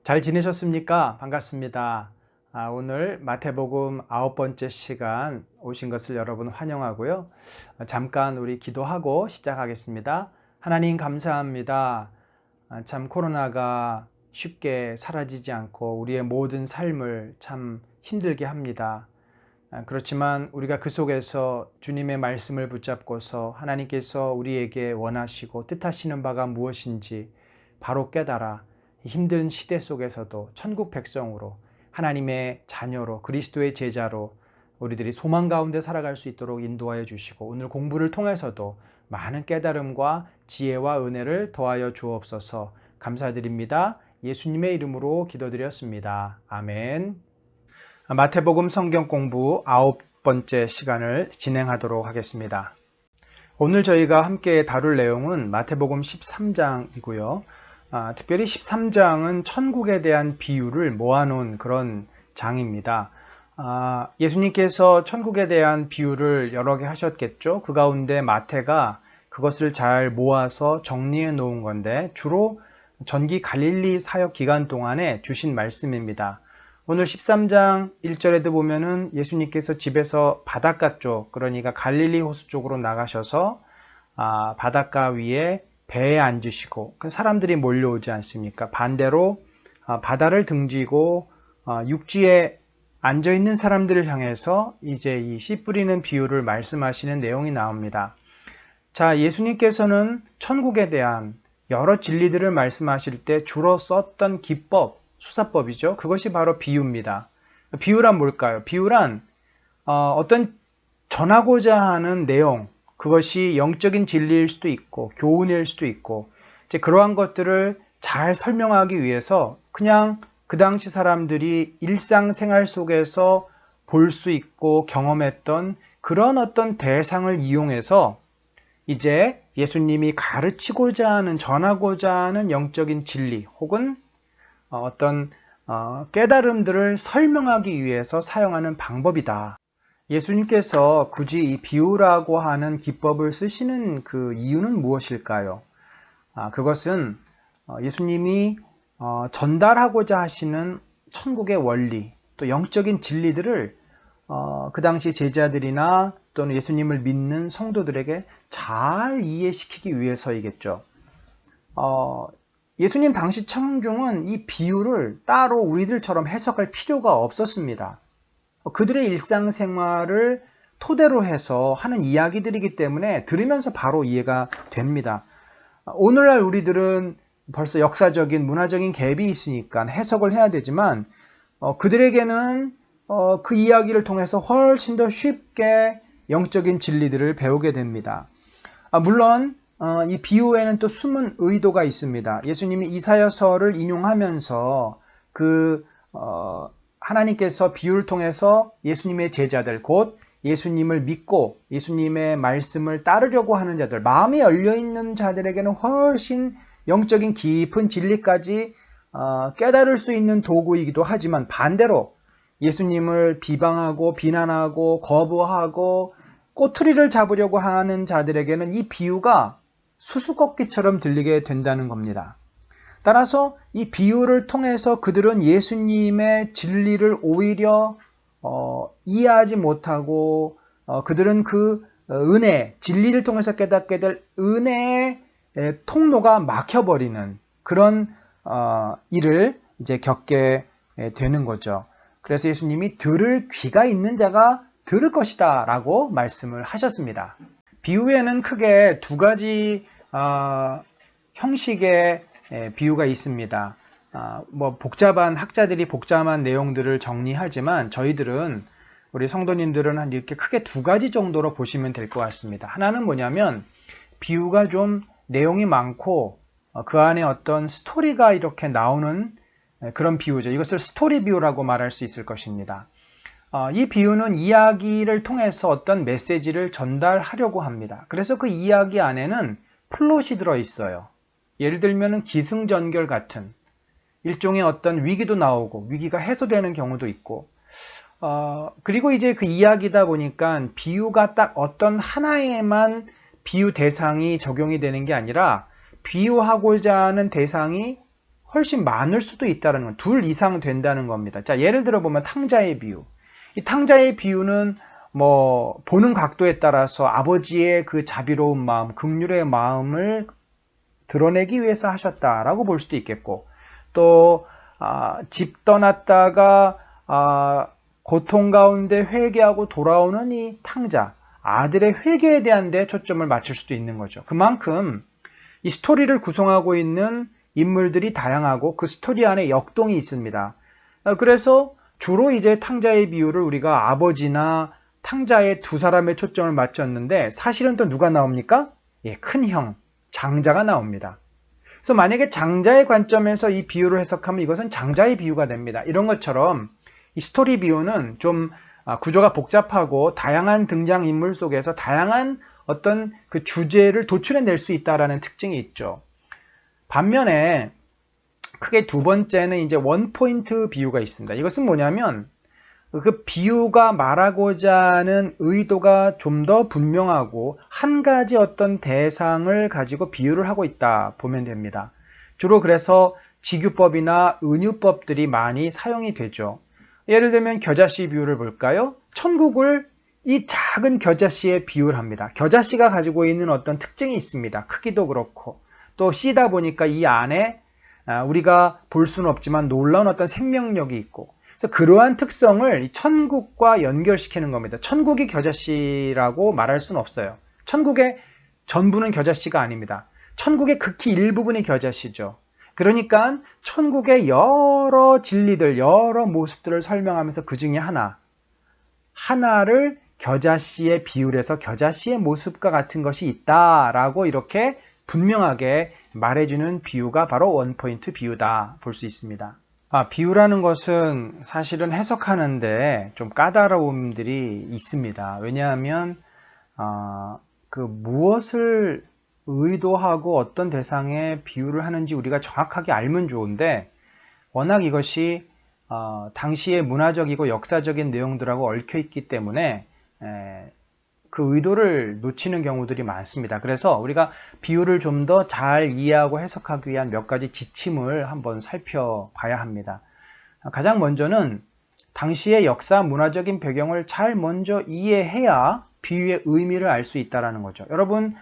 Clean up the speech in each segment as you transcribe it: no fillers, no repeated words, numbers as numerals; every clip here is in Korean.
잘 지내셨습니까? 반갑습니다. 오늘 마태복음 9번째 시간 오신 것을 여러분 환영하고요. 잠깐 우리 기도하고 시작하겠습니다. 하나님 감사합니다. 참 코로나가 쉽게 사라지지 않고 우리의 모든 삶을 참 힘들게 합니다. 그렇지만 우리가 그 속에서 주님의 말씀을 붙잡고서 하나님께서 우리에게 원하시고 뜻하시는 바가 무엇인지 바로 깨달아 힘든 시대 속에서도 천국 백성으로 하나님의 자녀로 그리스도의 제자로 우리들이 소망 가운데 살아갈 수 있도록 인도하여 주시고 오늘 공부를 통해서도 많은 깨달음과 지혜와 은혜를 더하여 주옵소서. 감사드립니다. 예수님의 이름으로 기도드렸습니다. 아멘. 마태복음 성경 공부 9번째 시간을 진행하도록 하겠습니다. 오늘 저희가 함께 다룰 내용은 마태복음 13장이고요. 특별히 13장은 천국에 대한 비유를 모아놓은 그런 장입니다. 예수님께서 천국에 대한 비유를 여러 개 하셨겠죠. 그 가운데 마태가 그것을 잘 모아서 정리해 놓은 건데 주로 전기 갈릴리 사역 기간 동안에 주신 말씀입니다. 오늘 13장 1절에도 보면은 예수님께서 집에서 바닷가 쪽, 그러니까 갈릴리 호수 쪽으로 나가셔서 바닷가 위에 배에 앉으시고 그 사람들이 몰려오지 않습니까? 반대로 바다를 등지고 육지에 앉아있는 사람들을 향해서 이제 이 씨 뿌리는 비유를 말씀하시는 내용이 나옵니다. 자, 예수님께서는 천국에 대한 여러 진리들을 말씀하실 때 주로 썼던 기법, 수사법이죠. 그것이 바로 비유입니다. 비유란 뭘까요? 비유란 어떤 전하고자 하는 내용, 그것이 영적인 진리일 수도 있고 교훈일 수도 있고 이제 그러한 것들을 잘 설명하기 위해서 그냥 그 당시 사람들이 일상생활 속에서 볼 수 있고 경험했던 그런 어떤 대상을 이용해서 이제 예수님이 가르치고자 하는 전하고자 하는 영적인 진리 혹은 어떤 깨달음들을 설명하기 위해서 사용하는 방법이다. 예수님께서 굳이 이 비유라고 하는 기법을 쓰시는 그 이유는 무엇일까요? 그것은 예수님이 전달하고자 하시는 천국의 원리, 또 영적인 진리들을 그 당시 제자들이나 또는 예수님을 믿는 성도들에게 잘 이해시키기 위해서이겠죠. 예수님 당시 청중은 이 비유를 따로 우리들처럼 해석할 필요가 없었습니다. 그들의 일상생활을 토대로 해서 하는 이야기들이기 때문에 들으면서 바로 이해가 됩니다. 오늘날 우리들은 벌써 역사적인 문화적인 갭이 있으니까 해석을 해야 되지만 그들에게는 그 이야기를 통해서 훨씬 더 쉽게 영적인 진리들을 배우게 됩니다. 물론 이 비유에는 또 숨은 의도가 있습니다. 예수님이 이사야서를 인용하면서 하나님께서 비유를 통해서 예수님의 제자들, 곧 예수님을 믿고 예수님의 말씀을 따르려고 하는 자들, 마음이 열려있는 자들에게는 훨씬 영적인 깊은 진리까지 깨달을 수 있는 도구이기도 하지만 반대로 예수님을 비방하고 비난하고 거부하고 꼬투리를 잡으려고 하는 자들에게는 이 비유가 수수께끼처럼 들리게 된다는 겁니다. 따라서 이 비유를 통해서 그들은 예수님의 진리를 오히려 이해하지 못하고 그들은 그 은혜, 진리를 통해서 깨닫게 될 은혜의 통로가 막혀버리는 그런 일을 이제 겪게 되는 거죠. 그래서 예수님이 들을 귀가 있는 자가 들을 것이다 라고 말씀을 하셨습니다. 비유에는 크게 두 가지 형식의 비유가 있습니다. 복잡한 학자들이 복잡한 내용들을 정리하지만 저희들은 우리 성도님들은 이렇게 크게 두 가지 정도로 보시면 될 것 같습니다. 하나는 뭐냐면 비유가 좀 내용이 많고 그 안에 어떤 스토리가 이렇게 나오는 그런 비유죠. 이것을 스토리 비유라고 말할 수 있을 것입니다. 이 비유는 이야기를 통해서 어떤 메시지를 전달하려고 합니다. 그래서 그 이야기 안에는 플롯이 들어있어요. 예를 들면 기승전결 같은 일종의 어떤 위기도 나오고 위기가 해소되는 경우도 있고 그리고 이제 그 이야기다 보니까 비유가 딱 어떤 하나에만 비유 대상이 적용이 되는 게 아니라 비유하고자 하는 대상이 훨씬 많을 수도 있다는 건, 둘 이상 된다는 겁니다. 자, 예를 들어 보면 탕자의 비유. 이 탕자의 비유는 뭐 보는 각도에 따라서 아버지의 그 자비로운 마음, 긍휼의 마음을 드러내기 위해서 하셨다라고 볼 수도 있겠고, 또 집 떠났다가 고통 가운데 회개하고 돌아오는 이 탕자, 아들의 회개에 대한 데 초점을 맞출 수도 있는 거죠. 그만큼 이 스토리를 구성하고 있는 인물들이 다양하고 그 스토리 안에 역동이 있습니다. 그래서 주로 이제 탕자의 비유를 우리가 아버지나 탕자의 두 사람의 초점을 맞췄는데, 사실은 또 누가 나옵니까? 예, 큰 형, 장자가 나옵니다. 그래서 만약에 장자의 관점에서 이 비유를 해석하면 이것은 장자의 비유가 됩니다. 이런 것처럼 이 스토리 비유는 좀 구조가 복잡하고 다양한 등장인물 속에서 다양한 어떤 그 주제를 도출해낼 수 있다는 특징이 있죠. 반면에 크게 두 번째는 이제 원포인트 비유가 있습니다. 이것은 뭐냐면 그 비유가 말하고자 하는 의도가 좀 더 분명하고 한 가지 어떤 대상을 가지고 비유를 하고 있다 보면 됩니다. 주로 그래서 직유법이나 은유법들이 많이 사용이 되죠. 예를 들면 겨자씨 비유를 볼까요? 천국을 이 작은 겨자씨에 비유를 합니다. 겨자씨가 가지고 있는 어떤 특징이 있습니다. 크기도 그렇고 또 씨다 보니까 이 안에 우리가 볼 수는 없지만 놀라운 어떤 생명력이 있고, 그래서 그러한 특성을 천국과 연결시키는 겁니다. 천국이 겨자씨라고 말할 수는 없어요. 천국의 전부는 겨자씨가 아닙니다. 천국의 극히 일부분이 겨자씨죠. 그러니까 천국의 여러 진리들, 여러 모습들을 설명하면서 그 중에 하나를 겨자씨에 비유해서 겨자씨의 모습과 같은 것이 있다라고 이렇게 분명하게 말해주는 비유가 바로 원포인트 비유다 볼 수 있습니다. 비유라는 것은 사실은 해석하는데 좀 까다로움들이 있습니다. 왜냐하면 그 무엇을 의도하고 어떤 대상에 비유를 하는지 우리가 정확하게 알면 좋은데, 워낙 이것이 당시의 문화적이고 역사적인 내용들하고 얽혀 있기 때문에 그 의도를 놓치는 경우들이 많습니다. 그래서 우리가 비유를 좀 더 잘 이해하고 해석하기 위한 몇 가지 지침을 한번 살펴봐야 합니다. 가장 먼저는 당시의 역사 문화적인 배경을 잘 먼저 이해해야 비유의 의미를 알 수 있다는 거죠. 여러분,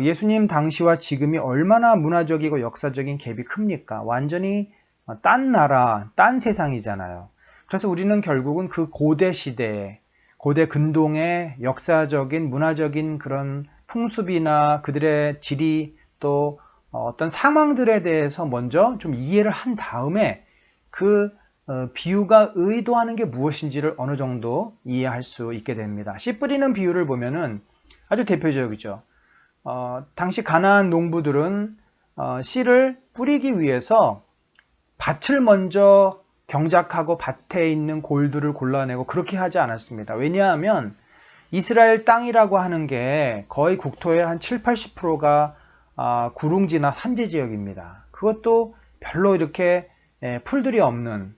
예수님 당시와 지금이 얼마나 문화적이고 역사적인 갭이 큽니까? 완전히 딴 나라, 딴 세상이잖아요. 그래서 우리는 결국은 그 고대 시대에, 고대 근동의 역사적인 문화적인 그런 풍습이나 그들의 지리 또 어떤 상황들에 대해서 먼저 좀 이해를 한 다음에 그 비유가 의도하는 게 무엇인지를 어느 정도 이해할 수 있게 됩니다. 씨 뿌리는 비유를 보면은 아주 대표적이죠. 당시 가나안 농부들은 씨를 뿌리기 위해서 밭을 먼저 경작하고 밭에 있는 골들을 골라내고 그렇게 하지 않았습니다. 왜냐하면 이스라엘 땅이라고 하는 게 거의 국토의 한 7, 80%가 구릉지나 산지 지역입니다. 그것도 별로 이렇게 풀들이 없는,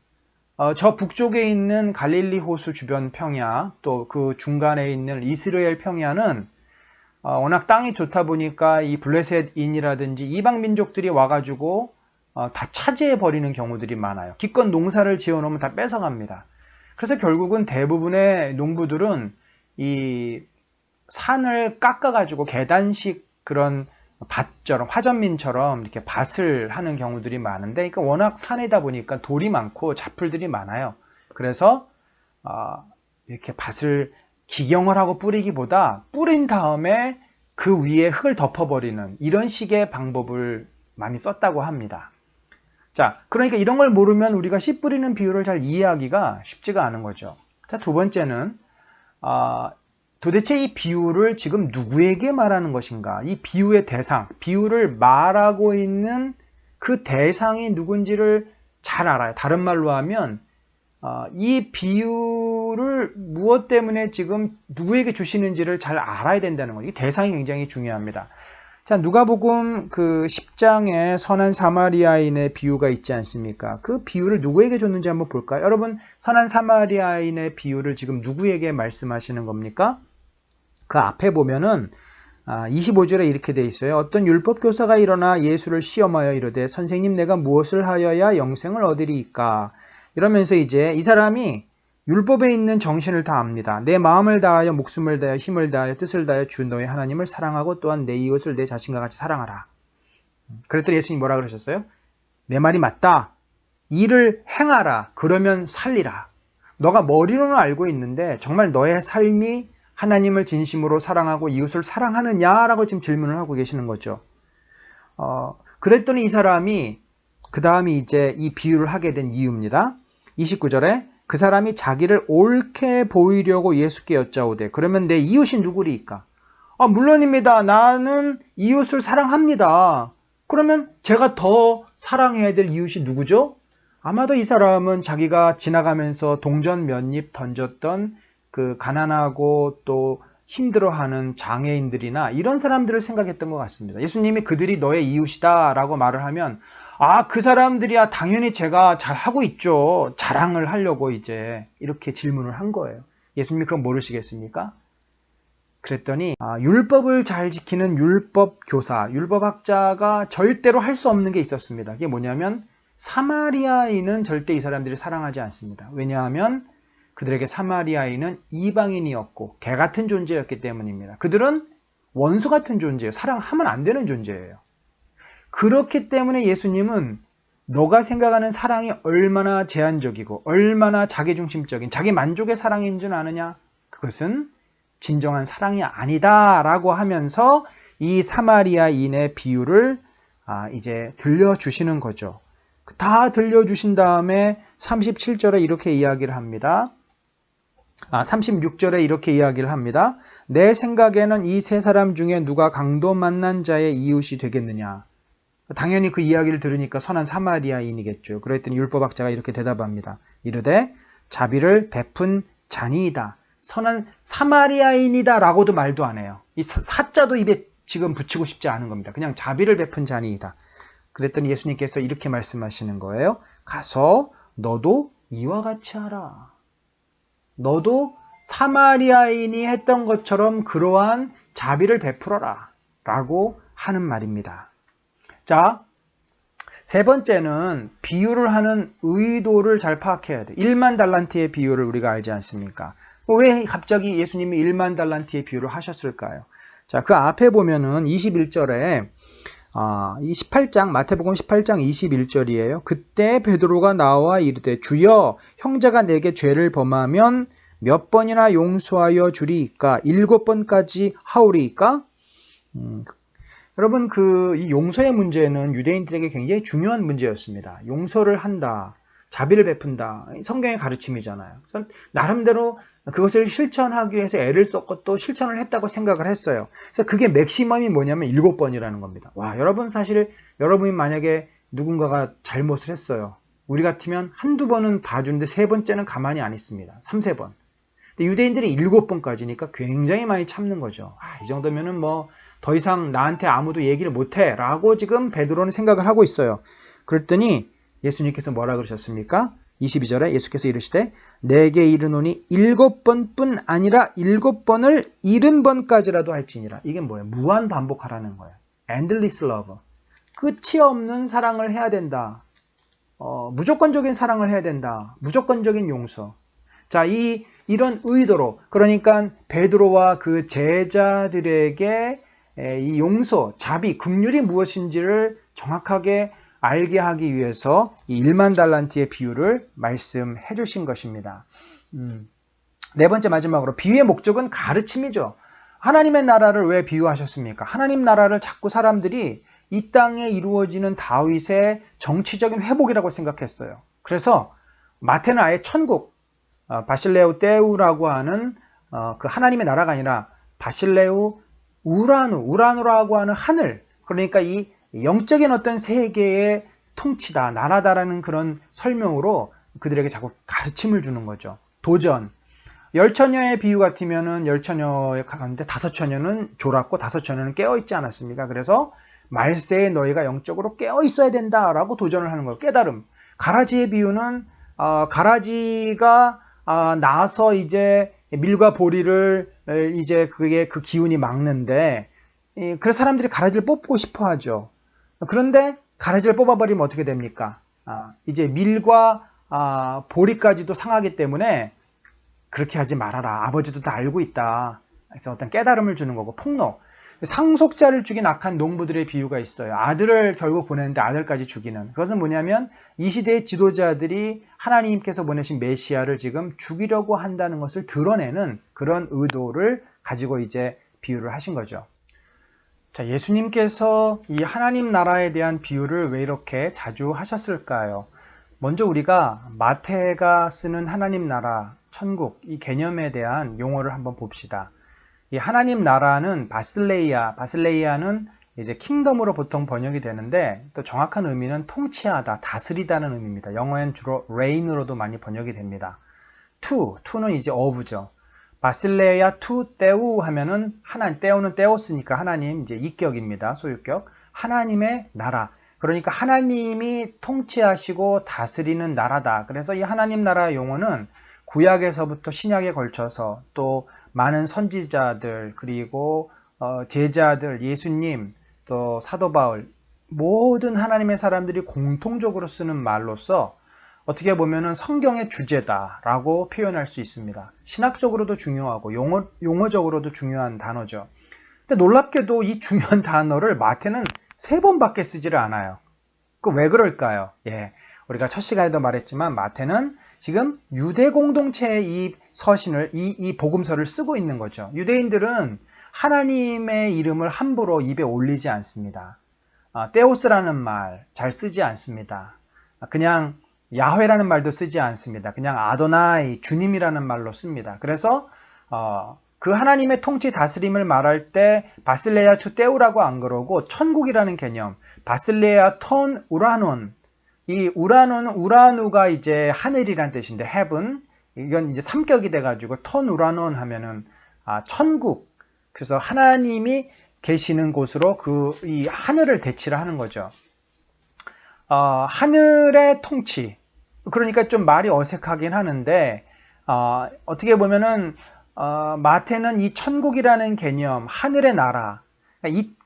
저 북쪽에 있는 갈릴리 호수 주변 평야, 또 그 중간에 있는 이스라엘 평야는 워낙 땅이 좋다 보니까 이 블레셋인이라든지 이방 민족들이 와가지고 다 차지해 버리는 경우들이 많아요. 기껏 농사를 지어 놓으면 다 뺏어갑니다. 그래서 결국은 대부분의 농부들은 이 산을 깎아가지고 계단식 그런 밭처럼, 화전민처럼 이렇게 밭을 하는 경우들이 많은데, 그러니까 워낙 산이다 보니까 돌이 많고 잡풀들이 많아요. 그래서 이렇게 밭을 기경을 하고 뿌리기보다 뿌린 다음에 그 위에 흙을 덮어버리는 이런 식의 방법을 많이 썼다고 합니다. 자, 그러니까 이런 걸 모르면 우리가 씨 뿌리는 비유를 잘 이해하기가 쉽지가 않은 거죠. 자, 두 번째는 도대체 이 비유를 지금 누구에게 말하는 것인가? 이 비유의 대상, 비유를 말하고 있는 그 대상이 누군지를 잘 알아요. 다른 말로 하면 이 비유를 무엇 때문에 지금 누구에게 주시는지를 잘 알아야 된다는 거예요. 이 대상이 굉장히 중요합니다. 자, 누가복음 그 10장에 선한 사마리아인의 비유가 있지 않습니까? 그 비유를 누구에게 줬는지 한번 볼까요? 여러분, 선한 사마리아인의 비유를 지금 누구에게 말씀하시는 겁니까? 그 앞에 보면은 25절에 이렇게 돼 있어요. 어떤 율법 교사가 일어나 예수를 시험하여 이르되 선생님 내가 무엇을 하여야 영생을 얻으리이까? 이러면서 이제 이 사람이 율법에 있는 정신을 다 압니다. 내 마음을 다하여 목숨을 다하여 힘을 다하여 뜻을 다하여 주 너의 하나님을 사랑하고 또한 내 이웃을 내 자신과 같이 사랑하라. 그랬더니 예수님이 뭐라 그러셨어요? 내 말이 맞다. 이를 행하라. 그러면 살리라. 너가 머리로는 알고 있는데 정말 너의 삶이 하나님을 진심으로 사랑하고 이웃을 사랑하느냐라고 지금 질문을 하고 계시는 거죠. 그랬더니 이 사람이 그 다음에 이제 이 비유를 하게 된 이유입니다. 29절에 그 사람이 자기를 옳게 보이려고 예수께 여짜오되 그러면 내 이웃이 누구리이까? 물론입니다. 나는 이웃을 사랑합니다. 그러면 제가 더 사랑해야 될 이웃이 누구죠? 아마도 이 사람은 자기가 지나가면서 동전 몇 입 던졌던 그 가난하고 또 힘들어하는 장애인들이나 이런 사람들을 생각했던 것 같습니다. 예수님이 그들이 너의 이웃이다 라고 말을 하면 그 사람들이야 당연히 제가 잘하고 있죠. 자랑을 하려고 이제 이렇게 질문을 한 거예요. 예수님이 그건 모르시겠습니까? 그랬더니 율법을 잘 지키는 율법 교사, 율법학자가 절대로 할 수 없는 게 있었습니다. 그게 뭐냐면 사마리아인은 절대 이 사람들이 사랑하지 않습니다. 왜냐하면 그들에게 사마리아인은 이방인이었고 개 같은 존재였기 때문입니다. 그들은 원수 같은 존재예요. 사랑하면 안 되는 존재예요. 그렇기 때문에 예수님은 너가 생각하는 사랑이 얼마나 제한적이고 얼마나 자기중심적인 자기 만족의 사랑인 줄 아느냐? 그것은 진정한 사랑이 아니다 라고 하면서 이 사마리아인의 비유를 이제 들려주시는 거죠. 다 들려주신 다음에 37절에 이렇게 이야기를 합니다. 36절에 이렇게 이야기를 합니다. 내 생각에는 이 세 사람 중에 누가 강도 만난 자의 이웃이 되겠느냐. 당연히 그 이야기를 들으니까 선한 사마리아인이겠죠. 그랬더니 율법학자가 이렇게 대답합니다. 이르되 자비를 베푼 자니이다. 선한 사마리아인이다 라고도 말도 안 해요. 이 사자도 입에 지금 붙이고 싶지 않은 겁니다. 그냥 자비를 베푼 자니이다. 그랬더니 예수님께서 이렇게 말씀하시는 거예요. 가서 너도 이와 같이 하라. 너도 사마리아인이 했던 것처럼 그러한 자비를 베풀어라 라고 하는 말입니다. 자, 세 번째는 비유를 하는 의도를 잘 파악해야 돼. 1만 달란트의 비유를 우리가 알지 않습니까? 왜 갑자기 예수님이 1만 달란트의 비유를 하셨을까요? 자, 그 앞에 보면은 21절에 18장 마태복음 18장 21절이에요. 그때 베드로가 나와 이르되 주여 형제가 내게 죄를 범하면 몇 번이나 용서하여 주리이까? 7번까지 하오리이까? 여러분 이 용서의 문제는 유대인들에게 굉장히 중요한 문제였습니다. 용서를 한다. 자비를 베푼다. 성경의 가르침이잖아요. 그래서 나름대로 그것을 실천하기 위해서 애를 썼고 또 실천을 했다고 생각을 했어요. 그래서 그게 맥시멈이 뭐냐면 7번이라는 겁니다. 와, 여러분 사실 여러분이 만약에 누군가가 잘못을 했어요. 우리 같으면 한두 번은 봐주는데 세 번째는 가만히 안 있습니다. 3, 4번. 근데 유대인들이 7번까지니까 굉장히 많이 참는 거죠. 이 정도면은 뭐 더 이상 나한테 아무도 얘기를 못해 라고 지금 베드로는 생각을 하고 있어요. 그랬더니 예수님께서 뭐라 그러셨습니까? 22절에 예수께서 이르시되 내게 이르노니 7번뿐 아니라 7번을 70번까지라도 할지니라. 이게 뭐예요? 무한 반복하라는 거예요. Endless love. 끝이 없는 사랑을 해야 된다. 무조건적인 사랑을 해야 된다. 무조건적인 용서. 자, 이런 의도로 그러니까 베드로와 그 제자들에게 이 용서, 자비, 긍휼이 무엇인지를 정확하게 알게 하기 위해서 이 1만 달란트의 비유를 말씀해 주신 것입니다. 네 번째 마지막으로 비유의 목적은 가르침이죠. 하나님의 나라를 왜 비유하셨습니까? 하나님 나라를 자꾸 사람들이 이 땅에 이루어지는 다윗의 정치적인 회복이라고 생각했어요. 그래서 마태는 아예 천국, 바실레우 떼우라고 하는 그 하나님의 나라가 아니라 바실레우 우라누라고 하는 하늘, 그러니까 이 영적인 어떤 세계의 통치다, 나라다라는 그런 설명으로 그들에게 자꾸 가르침을 주는 거죠. 도전. 열처녀의 비유 같으면은 열처녀에 가는데 5처녀는 졸았고 5처녀는 깨어있지 않았습니까? 그래서 말세에 너희가 영적으로 깨어있어야 된다라고 도전을 하는 거예요. 깨달음. 가라지의 비유는 가라지가 나서 이제 밀과 보리를 이제 그게 그 기운이 막는데 그래서 사람들이 가라지를 뽑고 싶어 하죠. 그런데 가라지를 뽑아버리면 어떻게 됩니까? 이제 밀과 보리까지도 상하기 때문에 그렇게 하지 말아라. 아버지도 다 알고 있다. 그래서 어떤 깨달음을 주는 거고, 폭로. 상속자를 죽인 악한 농부들의 비유가 있어요. 아들을 결국 보내는데 아들까지 죽이는. 그것은 뭐냐면 이 시대의 지도자들이 하나님께서 보내신 메시아를 지금 죽이려고 한다는 것을 드러내는 그런 의도를 가지고 이제 비유를 하신 거죠. 자, 예수님께서 이 하나님 나라에 대한 비유를 왜 이렇게 자주 하셨을까요? 먼저 우리가 마태가 쓰는 하나님 나라, 천국, 이 개념에 대한 용어를 한번 봅시다. 이 하나님 나라는 바실레이아는 이제 킹덤으로 보통 번역이 되는데 또 정확한 의미는 통치하다, 다스리다는 의미입니다. 영어엔 주로 reign으로도 많이 번역이 됩니다. 투는 이제 of죠. 바실레이아 투 테우 하면은 테오는 테오스니까 하나님 이제 이격입니다. 소유격. 하나님의 나라. 그러니까 하나님이 통치하시고 다스리는 나라다. 그래서 이 하나님 나라 용어는 구약에서부터 신약에 걸쳐서 또 많은 선지자들 그리고 제자들, 예수님, 또 사도 바울 모든 하나님의 사람들이 공통적으로 쓰는 말로서 어떻게 보면은 성경의 주제다라고 표현할 수 있습니다. 신학적으로도 중요하고 용어적으로도 중요한 단어죠. 근데 놀랍게도 이 중요한 단어를 마태는 3번밖에 쓰지를 않아요. 그 왜 그럴까요? 우리가 첫 시간에도 말했지만 마태는 지금 유대 공동체의 이 서신을 이 복음서를 쓰고 있는 거죠. 유대인들은 하나님의 이름을 함부로 입에 올리지 않습니다. 테오스라는 말 잘 쓰지 않습니다. 그냥 야훼라는 말도 쓰지 않습니다. 그냥 아도나이, 주님이라는 말로 씁니다. 그래서 그 하나님의 통치 다스림을 말할 때 바실레아 투 테우라고 안 그러고 천국이라는 개념, 바실레아 톤 우라논, 이 우라누가 이제 하늘이란 뜻인데 heaven, 이건 이제 삼격이 돼가지고 톤 우라논 하면은 천국, 그래서 하나님이 계시는 곳으로 이 하늘을 대치를 하는 거죠. 하늘의 통치. 그러니까 좀 말이 어색하긴 하는데, 어떻게 보면은, 마태는 이 천국이라는 개념, 하늘의 나라,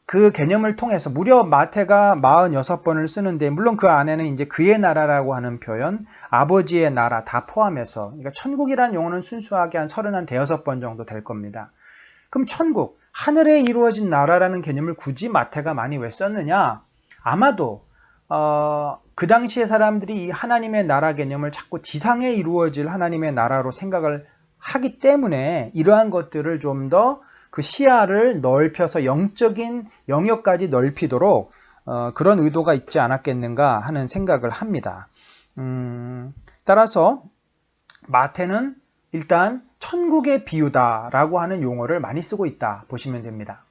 그 개념을 통해서 무려 마태가 46번을 쓰는데, 물론 그 안에는 이제 그의 나라라고 하는 표현, 아버지의 나라 다 포함해서, 그러니까 천국이라는 용어는 순수하게 한 35번 정도 될 겁니다. 그럼 천국, 하늘에 이루어진 나라라는 개념을 굳이 마태가 많이 왜 썼느냐? 아마도 그 당시의 사람들이 이 하나님의 나라 개념을 자꾸 지상에 이루어질 하나님의 나라로 생각을 하기 때문에 이러한 것들을 좀 더 그 시야를 넓혀서 영적인 영역까지 넓히도록 그런 의도가 있지 않았겠는가 하는 생각을 합니다. 따라서 마태는 일단 천국의 비유다라고 하는 용어를 많이 쓰고 있다 보시면 됩니다.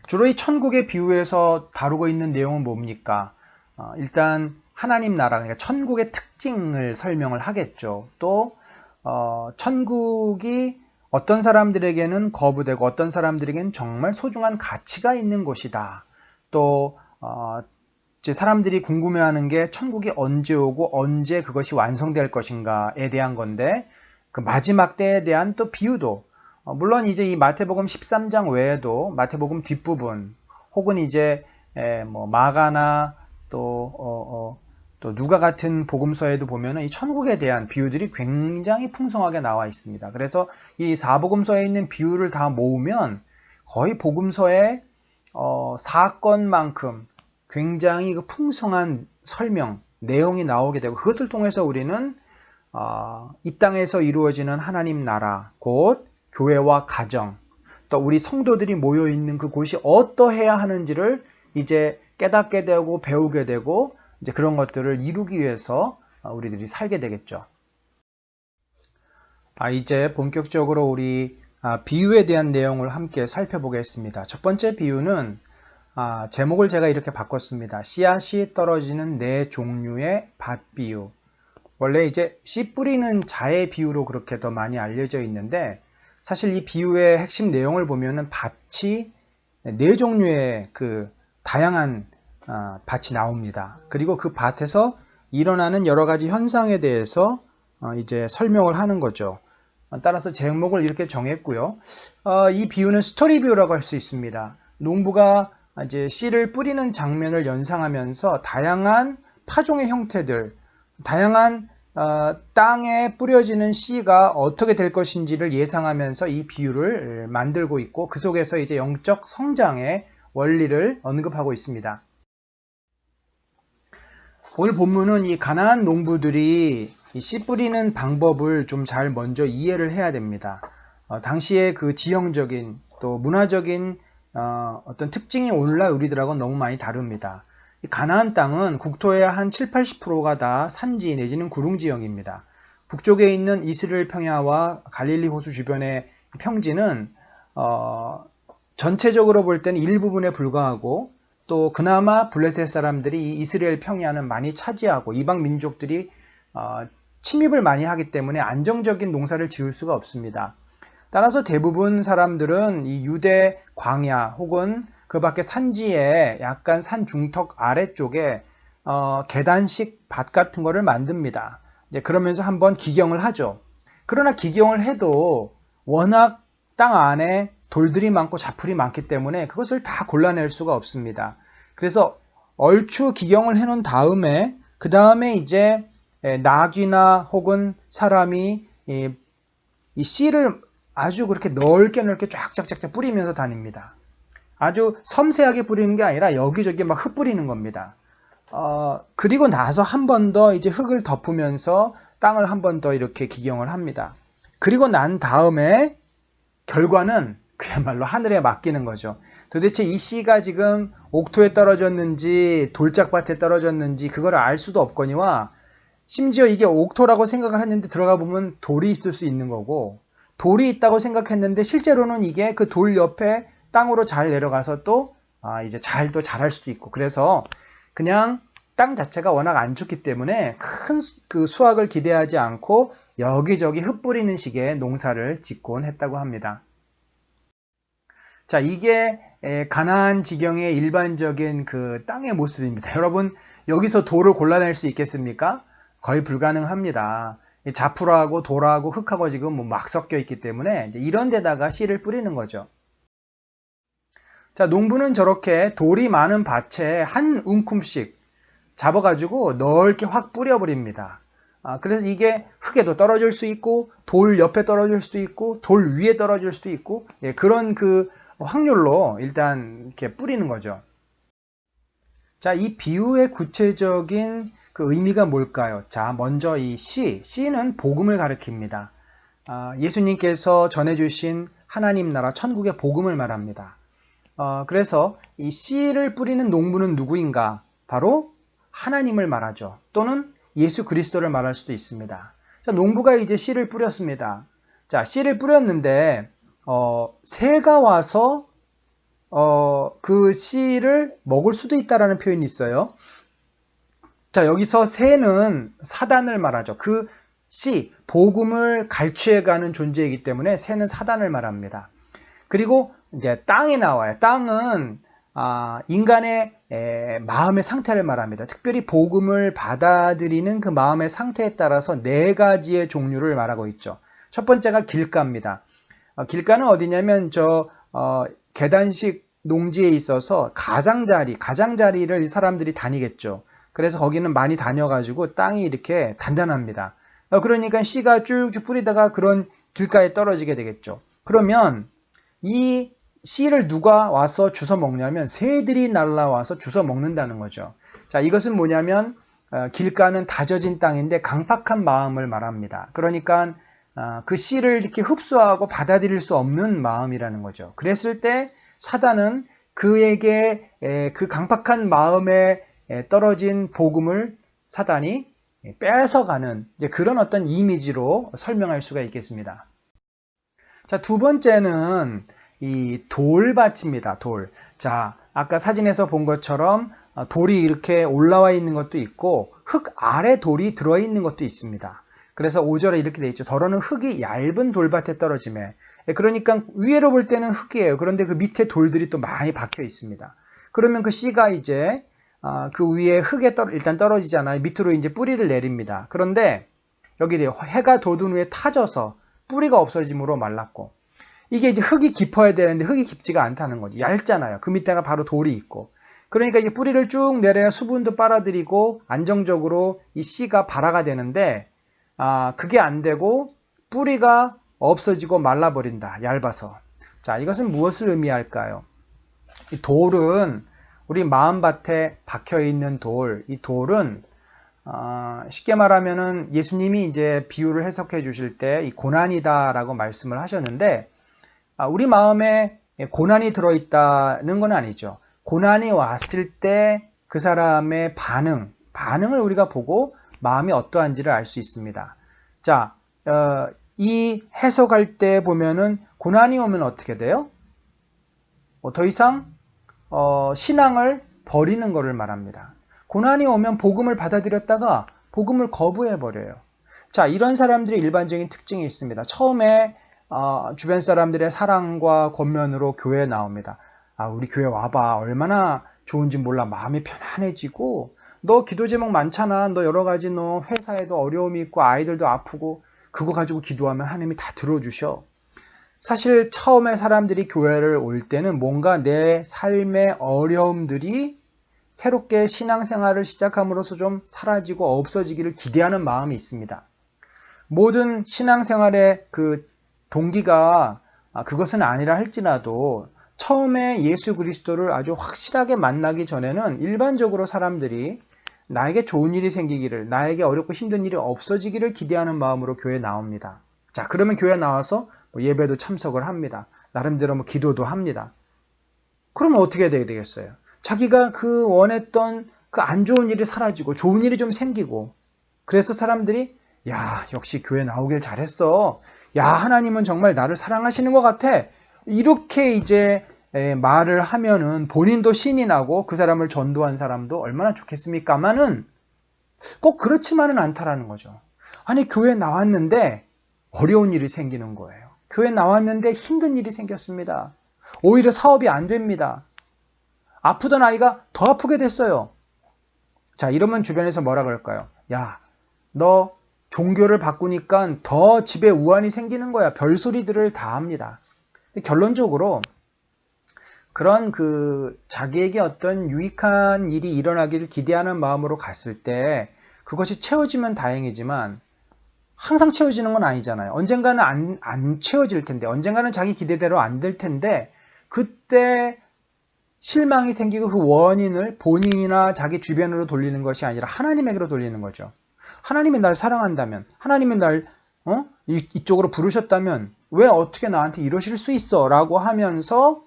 주로 이 천국의 비유에서 다루고 있는 내용은 뭡니까? 일단 하나님 나라, 그러니까 천국의 특징을 설명을 하겠죠. 또 천국이 어떤 사람들에게는 거부되고 어떤 사람들에게는 정말 소중한 가치가 있는 곳이다. 또 이제 사람들이 궁금해하는 게 천국이 언제 오고 언제 그것이 완성될 것인가에 대한 건데 그 마지막 때에 대한 또 비유도 물론 이제 이 마태복음 13장 외에도 마태복음 뒷부분 혹은 이제 뭐 마가나 또 누가 같은 복음서에도 보면은 이 천국에 대한 비유들이 굉장히 풍성하게 나와 있습니다. 그래서 이 사복음서에 있는 비유를 다 모으면 거의 복음서의 사건만큼 굉장히 그 풍성한 설명, 내용이 나오게 되고 그것을 통해서 우리는 이 땅에서 이루어지는 하나님 나라, 곧 교회와 가정, 또 우리 성도들이 모여있는 그곳이 어떠해야 하는지를 이제 깨닫게 되고 배우게 되고 이제 그런 것들을 이루기 위해서 우리들이 살게 되겠죠. 이제 본격적으로 우리 비유에 대한 내용을 함께 살펴보겠습니다. 첫 번째 비유는 제목을 제가 이렇게 바꿨습니다. 씨앗이 떨어지는 4종류의 밭 비유. 원래 이제 씨 뿌리는 자의 비유로 그렇게 더 많이 알려져 있는데 사실 이 비유의 핵심 내용을 보면은 밭이 4종류의 그 다양한 밭이 나옵니다. 그리고 그 밭에서 일어나는 여러 가지 현상에 대해서 이제 설명을 하는 거죠. 따라서 제목을 이렇게 정했고요. 이 비유는 스토리 비유라고 할 수 있습니다. 농부가 이제 씨를 뿌리는 장면을 연상하면서 다양한 파종의 형태들, 다양한 땅에 뿌려지는 씨가 어떻게 될 것인지를 예상하면서 이 비유를 만들고 있고, 그 속에서 이제 영적 성장의 원리를 언급하고 있습니다. 오늘 본문은 이 가나안 농부들이 이 씨 뿌리는 방법을 좀 잘 먼저 이해를 해야 됩니다. 당시의 그 지형적인 또 문화적인 어떤 특징이 오늘날 우리들하고는 너무 많이 다릅니다. 이 가나안 땅은 국토의 한 7, 80%가 다 산지 내지는 구릉 지형입니다. 북쪽에 있는 이스라엘 평야와 갈릴리 호수 주변의 평지는 전체적으로 볼 때는 일부분에 불과하고, 또 그나마 블레셋 사람들이 이 이스라엘 평야는 많이 차지하고 이방 민족들이 침입을 많이 하기 때문에 안정적인 농사를 지을 수가 없습니다. 따라서 대부분 사람들은 이 유대 광야 혹은 그 밖에 산지에 약간 산 중턱 아래쪽에 계단식 밭 같은 거를 만듭니다. 이제 그러면서 한번 기경을 하죠. 그러나 기경을 해도 워낙 땅 안에 돌들이 많고 자풀이 많기 때문에 그것을 다 골라낼 수가 없습니다. 그래서 얼추 기경을 해놓은 다음에 그 다음에 이제 나귀나 혹은 사람이 이 씨를 아주 그렇게 넓게 쫙쫙쫙 뿌리면서 다닙니다. 아주 섬세하게 뿌리는 게 아니라 여기저기 막 흙 뿌리는 겁니다. 그리고 나서 한 번 더 이제 흙을 덮으면서 땅을 한 번 더 이렇게 기경을 합니다. 그리고 난 다음에 결과는 그야말로 하늘에 맡기는 거죠. 도대체 이 씨가 지금 옥토에 떨어졌는지 돌짝밭에 떨어졌는지 그걸 알 수도 없거니와, 심지어 이게 옥토라고 생각을 했는데 들어가 보면 돌이 있을 수 있는 거고, 돌이 있다고 생각했는데 실제로는 이게 그 돌 옆에 땅으로 잘 내려가서 또 이제 잘 또 자랄 수도 있고, 그래서 그냥 땅 자체가 워낙 안 좋기 때문에 큰 그 수확을 기대하지 않고 여기저기 흙 뿌리는 식의 농사를 짓곤 했다고 합니다. 자, 이게 가나안 지경의 일반적인 그 땅의 모습입니다. 여러분, 여기서 돌을 골라낼 수 있겠습니까? 거의 불가능합니다. 자풀하고 돌하고 흙하고 지금 막 섞여 있기 때문에 이제 이런 데다가 씨를 뿌리는 거죠. 자, 농부는 저렇게 돌이 많은 밭에 한 움큼씩 잡아가지고 넓게 확 뿌려버립니다. 그래서 이게 흙에도 떨어질 수 있고, 돌 옆에 떨어질 수도 있고, 돌 위에 떨어질 수도 있고, 그런 그 확률로 일단 이렇게 뿌리는 거죠. 자, 이 비유의 구체적인 그 의미가 뭘까요? 자, 먼저 이 씨는 복음을 가리킵니다. 예수님께서 전해주신 하나님 나라 천국의 복음을 말합니다. 그래서 이 씨를 뿌리는 농부는 누구인가? 바로 하나님을 말하죠. 또는 예수 그리스도를 말할 수도 있습니다. 자, 농부가 이제 씨를 뿌렸습니다. 자, 씨를 뿌렸는데 새가 와서 그 씨를 먹을 수도 있다라는 표현이 있어요. 자, 여기서 새는 사단을 말하죠. 그 씨, 복음을 갈취해가는 존재이기 때문에 새는 사단을 말합니다. 그리고 이제 땅이 나와요. 땅은 인간의 마음의 상태를 말합니다. 특별히 복음을 받아들이는 그 마음의 상태에 따라서 네 가지의 종류를 말하고 있죠. 첫 번째가 길가입니다. 길가는 어디냐면 계단식 농지에 있어서 가장자리를 사람들이 다니겠죠. 그래서 거기는 많이 다녀가지고 땅이 이렇게 단단합니다. 그러니까 씨가 쭉쭉 뿌리다가 그런 길가에 떨어지게 되겠죠. 그러면 이 씨를 누가 와서 주워 먹냐면 새들이 날라와서 주워 먹는다는 거죠. 자, 이것은 뭐냐면 길가는 다져진 땅인데 강팍한 마음을 말합니다. 그러니까 그 씨를 이렇게 흡수하고 받아들일 수 없는 마음이라는 거죠. 그랬을 때 사단은 그에게 그 강팍한 마음에 떨어진 복음을 사단이 뺏어가는 이제 그런 어떤 이미지로 설명할 수가 있겠습니다. 자, 두 번째는 이 돌밭입니다. 돌. 자, 아까 사진에서 본 것처럼 돌이 이렇게 올라와 있는 것도 있고 흙 아래 돌이 들어있는 것도 있습니다. 그래서 5절에 이렇게 돼 있죠. 더러는 흙이 얇은 돌밭에 떨어지매. 그러니까 위로 볼 때는 흙이에요. 그런데 그 밑에 돌들이 또 많이 박혀 있습니다. 그러면 그 씨가 이제 그 위에 흙에 일단 떨어지잖아요. 밑으로 이제 뿌리를 내립니다. 그런데 여기 해가 돋은 후에 타져서 뿌리가 없어짐으로 말랐고, 이게 이제 흙이 깊어야 되는데 흙이 깊지가 않다는 거지. 얇잖아요. 그 밑에가 바로 돌이 있고. 그러니까 이게 뿌리를 쭉 내려야 수분도 빨아들이고 안정적으로 이 씨가 발화가 되는데, 그게 안 되고 뿌리가 없어지고 말라버린다. 얇아서. 자, 이것은 무엇을 의미할까요? 이 돌은 우리 마음밭에 박혀있는 돌, 이 돌은 쉽게 말하면은 예수님이 이제 비유를 해석해 주실 때 이 고난이다라고 말씀을 하셨는데, 우리 마음에 고난이 들어있다는 건 아니죠. 고난이 왔을 때 그 사람의 반응을 우리가 보고 마음이 어떠한지를 알 수 있습니다. 자, 이 해석할 때 보면은 고난이 오면 어떻게 돼요? 더 이상 신앙을 버리는 것을 말합니다. 고난이 오면 복음을 받아들였다가 복음을 거부해버려요. 자, 이런 사람들의 일반적인 특징이 있습니다. 처음에 주변 사람들의 사랑과 권면으로 교회에 나옵니다. 우리 교회 와봐. 얼마나 좋은지 몰라. 마음이 편안해지고, 너 기도 제목 많잖아. 너 여러 가지 너 회사에도 어려움이 있고 아이들도 아프고 그거 가지고 기도하면 하나님이 다 들어주셔. 사실 처음에 사람들이 교회를 올 때는 뭔가 내 삶의 어려움들이 새롭게 신앙생활을 시작함으로써 좀 사라지고 없어지기를 기대하는 마음이 있습니다. 모든 신앙생활의 그 동기가 그것은 아니라 할지라도 처음에 예수 그리스도를 아주 확실하게 만나기 전에는 일반적으로 사람들이 나에게 좋은 일이 생기기를, 나에게 어렵고 힘든 일이 없어지기를 기대하는 마음으로 교회에 나옵니다. 자, 그러면 교회에 나와서 예배도 참석을 합니다. 나름대로 기도도 합니다. 그러면 어떻게 해야 되겠어요? 자기가 그 원했던 그 안 좋은 일이 사라지고 좋은 일이 좀 생기고, 그래서 사람들이 야, 역시 교회 나오길 잘했어. 야, 하나님은 정말 나를 사랑하시는 것 같아. 이렇게 이제 말을 하면은 본인도 신이 나고 그 사람을 전도한 사람도 얼마나 좋겠습니까마는 꼭 그렇지만은 않다라는 거죠. 아니, 교회 나왔는데 어려운 일이 생기는 거예요. 교회 나왔는데 힘든 일이 생겼습니다. 오히려 사업이 안 됩니다. 아프던 아이가 더 아프게 됐어요. 자, 이러면 주변에서 뭐라 그럴까요? 야, 너 종교를 바꾸니까 더 집에 우환이 생기는 거야. 별소리들을 다 합니다. 근데 결론적으로 그런 자기에게 어떤 유익한 일이 일어나기를 기대하는 마음으로 갔을 때 그것이 채워지면 다행이지만 항상 채워지는 건 아니잖아요. 언젠가는 안 채워질 텐데, 언젠가는 자기 기대대로 안 될 텐데, 그때 실망이 생기고 그 원인을 본인이나 자기 주변으로 돌리는 것이 아니라 하나님에게로 돌리는 거죠. 하나님이 날 사랑한다면, 하나님이 날 이쪽으로 부르셨다면 왜 어떻게 나한테 이러실 수 있어? 라고 하면서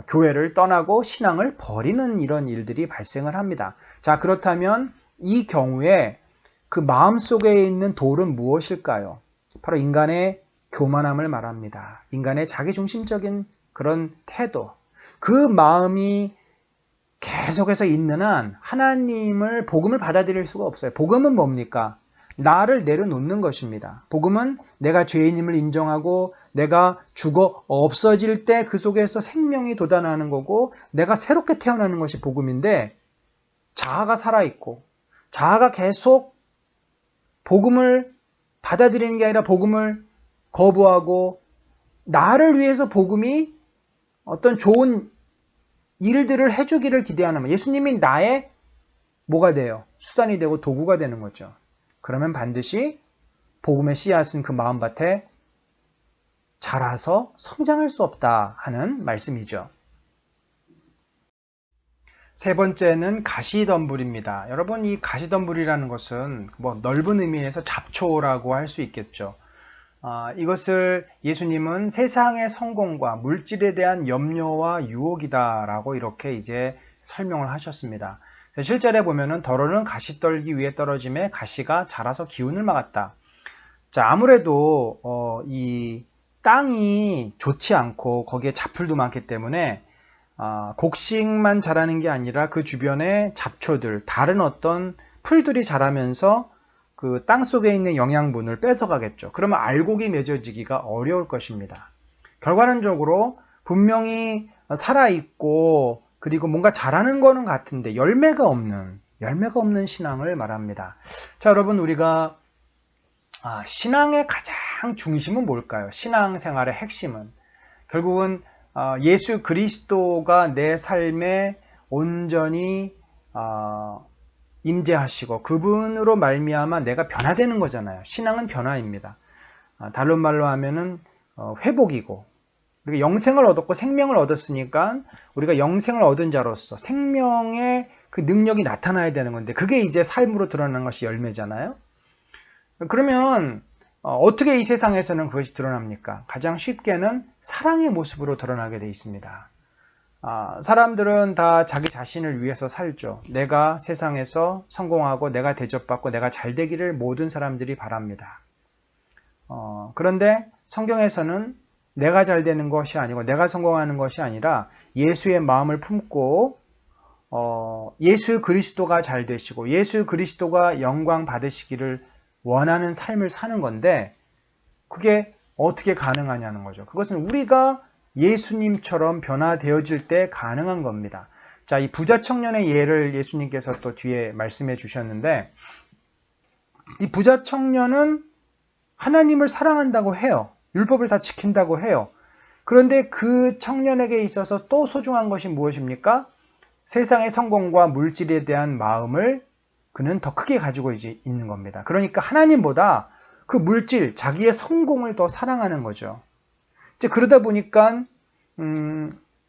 교회를 떠나고 신앙을 버리는 이런 일들이 발생을 합니다. 자, 그렇다면 이 경우에 그 마음속에 있는 돌은 무엇일까요? 바로 인간의 교만함을 말합니다. 인간의 자기중심적인 그런 태도. 그 마음이 계속해서 있는 한 하나님을, 복음을 받아들일 수가 없어요. 복음은 뭡니까? 나를 내려놓는 것입니다. 복음은 내가 죄인임을 인정하고 내가 죽어 없어질 때 그 속에서 생명이 돋아나는 거고 내가 새롭게 태어나는 것이 복음인데, 자아가 살아있고 자아가 계속 복음을 받아들이는 게 아니라 복음을 거부하고 나를 위해서 복음이 어떤 좋은 일들을 해주기를 기대하는, 예수님이 나의 뭐가 돼요? 수단이 되고 도구가 되는 거죠. 그러면 반드시 복음의 씨앗은 그 마음밭에 자라서 성장할 수 없다 하는 말씀이죠. 세 번째는 가시덤불입니다. 여러분, 이 가시덤불이라는 것은 넓은 의미에서 잡초라고 할 수 있겠죠. 이것을 예수님은 세상의 성공과 물질에 대한 염려와 유혹이다라고 이렇게 이제 설명을 하셨습니다. 실제로 보면은 더러는 가시 떨기 위해 떨어짐에 가시가 자라서 기운을 막았다. 자, 아무래도 이 땅이 좋지 않고 거기에 잡풀도 많기 때문에 곡식만 자라는 게 아니라 그 주변에 잡초들, 다른 어떤 풀들이 자라면서 그 땅 속에 있는 영양분을 뺏어가겠죠. 그러면 알곡이 맺어지기가 어려울 것입니다. 결과론적으로 분명히 살아있고 그리고 뭔가 자라는 거는 같은데 열매가 없는 신앙을 말합니다. 자, 여러분, 우리가 신앙의 가장 중심은 뭘까요? 신앙생활의 핵심은 결국은 예수 그리스도가 내 삶에 온전히 임재하시고 그분으로 말미암아 내가 변화되는 거잖아요. 신앙은 변화입니다. 다른 말로 하면은 회복이고, 우리가 영생을 얻었고 생명을 얻었으니까 우리가 영생을 얻은 자로서 생명의 그 능력이 나타나야 되는 건데, 그게 이제 삶으로 드러나는 것이 열매잖아요. 그러면 어떻게 이 세상에서는 그것이 드러납니까? 가장 쉽게는 사랑의 모습으로 드러나게 돼 있습니다. 사람들은 다 자기 자신을 위해서 살죠. 내가 세상에서 성공하고 내가 대접받고 내가 잘 되기를 모든 사람들이 바랍니다. 그런데 성경에서는 내가 잘 되는 것이 아니고 내가 성공하는 것이 아니라 예수의 마음을 품고 예수 그리스도가 잘 되시고 예수 그리스도가 영광 받으시기를 원하는 삶을 사는 건데, 그게 어떻게 가능하냐는 거죠. 그것은 우리가 예수님처럼 변화되어질 때 가능한 겁니다. 자, 이 부자 청년의 예를 예수님께서 또 뒤에 말씀해 주셨는데, 이 부자 청년은 하나님을 사랑한다고 해요. 율법을 다 지킨다고 해요. 그런데 그 청년에게 있어서 또 소중한 것이 무엇입니까? 세상의 성공과 물질에 대한 마음을 그는 더 크게 가지고 있는 겁니다. 그러니까 하나님보다 그 물질, 자기의 성공을 더 사랑하는 거죠. 이제 그러다 보니까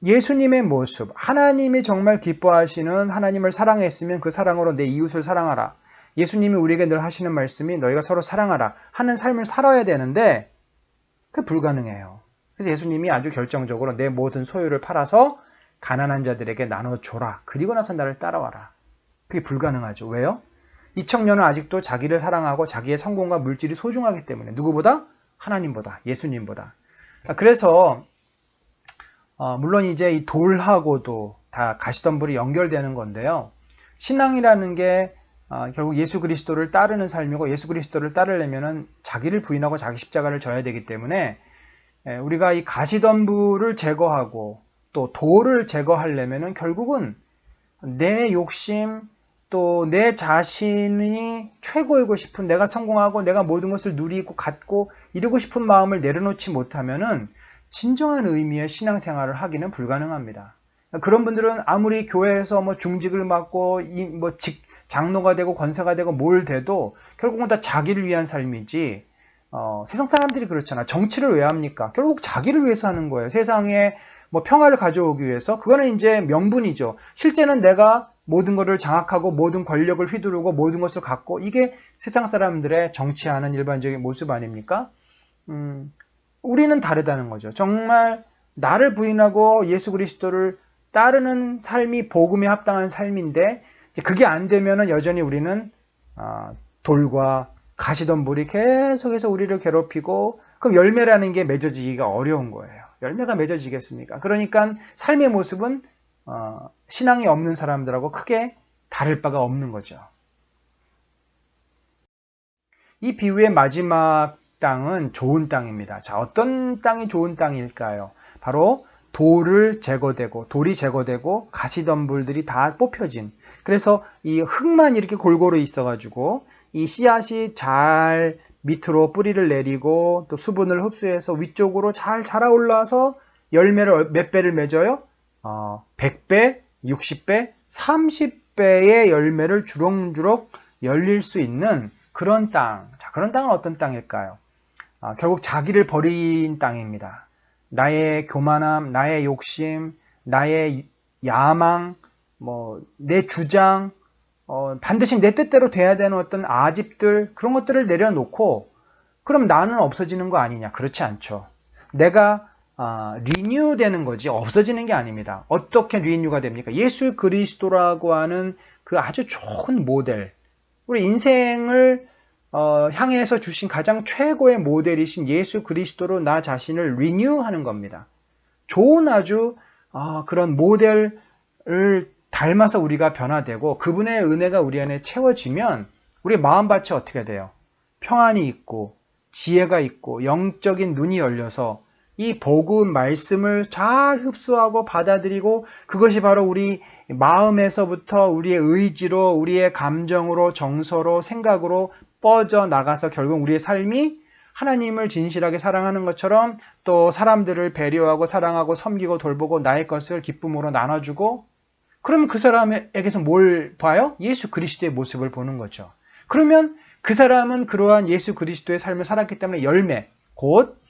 예수님의 모습, 하나님이 정말 기뻐하시는, 하나님을 사랑했으면 그 사랑으로 내 이웃을 사랑하라. 예수님이 우리에게 늘 하시는 말씀이 너희가 서로 사랑하라 하는 삶을 살아야 되는데 그게 불가능해요. 그래서 예수님이 아주 결정적으로 내 모든 소유를 팔아서 가난한 자들에게 나눠줘라. 그리고 나서 나를 따라와라. 그게 불가능하죠. 왜요? 이 청년은 아직도 자기를 사랑하고 자기의 성공과 물질이 소중하기 때문에, 누구보다? 하나님보다, 예수님보다. 그래서 물론 이제 이 돌하고도 다 가시덤불이 연결되는 건데요. 신앙이라는 게 결국 예수 그리스도를 따르는 삶이고, 예수 그리스도를 따르려면은 자기를 부인하고 자기 십자가를 져야 되기 때문에 우리가 이 가시덤불을 제거하고 또 돌을 제거하려면은 결국은 내 욕심, 또 내 자신이 최고이고 싶은, 내가 성공하고 내가 모든 것을 누리고 갖고 이루고 싶은 마음을 내려놓지 못하면은 진정한 의미의 신앙생활을 하기는 불가능합니다. 그런 분들은 아무리 교회에서 중직을 맡고 장로가 되고 권사가 되고 뭘 돼도 결국은 다 자기를 위한 삶이지, 세상 사람들이 그렇잖아. 정치를 왜 합니까? 결국 자기를 위해서 하는 거예요. 세상에 평화를 가져오기 위해서. 그거는 이제 명분이죠. 실제는 내가 모든 것을 장악하고 모든 권력을 휘두르고 모든 것을 갖고, 이게 세상 사람들의 정치하는 일반적인 모습 아닙니까? 우리는 다르다는 거죠. 정말 나를 부인하고 예수 그리스도를 따르는 삶이 복음에 합당한 삶인데, 그게 안 되면은 여전히 우리는 돌과 가시덤불이 계속해서 우리를 괴롭히고, 그럼 열매라는 게 맺어지기가 어려운 거예요. 열매가 맺어지겠습니까? 그러니까 삶의 모습은 신앙이 없는 사람들하고 크게 다를 바가 없는 거죠. 이 비유의 마지막 땅은 좋은 땅입니다. 자, 어떤 땅이 좋은 땅일까요? 바로 돌이 제거되고 가시덤불들이 다 뽑혀진, 그래서 이 흙만 이렇게 골고루 있어가지고 이 씨앗이 잘 밑으로 뿌리를 내리고 또 수분을 흡수해서 위쪽으로 잘 자라 올라와서 열매를 몇 배를 맺어요? 100배, 60배, 30배의 열매를 주렁주렁 열릴 수 있는 그런 땅. 자, 그런 땅은 어떤 땅일까요? 결국 자기를 버린 땅입니다. 나의 교만함, 나의 욕심, 나의 야망, 내 주장, 반드시 내 뜻대로 돼야 되는 어떤 아집들, 그런 것들을 내려놓고 그럼 나는 없어지는 거 아니냐? 그렇지 않죠. 내가 리뉴 되는 거지 없어지는 게 아닙니다. 어떻게 리뉴가 됩니까? 예수 그리스도라고 하는 그 아주 좋은 모델, 우리 인생을 향해서 주신 가장 최고의 모델이신 예수 그리스도로 나 자신을 리뉴하는 겁니다. 좋은 아주 그런 모델을 닮아서 우리가 변화되고 그분의 은혜가 우리 안에 채워지면 우리 마음밭이 어떻게 돼요? 평안이 있고 지혜가 있고 영적인 눈이 열려서 이 복음 말씀을 잘 흡수하고 받아들이고, 그것이 바로 우리 마음에서부터 우리의 의지로, 우리의 감정으로, 정서로, 생각으로 뻗어나가서 결국 우리의 삶이 하나님을 진실하게 사랑하는 것처럼 또 사람들을 배려하고 사랑하고 섬기고 돌보고 나의 것을 기쁨으로 나눠주고, 그러면 그 사람에게서 뭘 봐요? 예수 그리스도의 모습을 보는 거죠. 그러면 그 사람은 그러한 예수 그리스도의 삶을 살았기 때문에 열매, 곧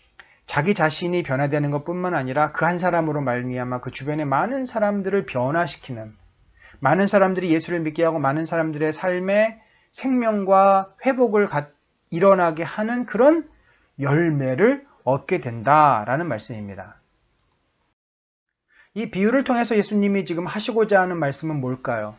자기 자신이 변화되는 것뿐만 아니라 그 한 사람으로 말미암아 그 주변의 많은 사람들을 변화시키는, 많은 사람들이 예수를 믿게 하고 많은 사람들의 삶에 생명과 회복을 일어나게 하는 그런 열매를 얻게 된다라는 말씀입니다. 이 비유를 통해서 예수님이 지금 하시고자 하는 말씀은 뭘까요?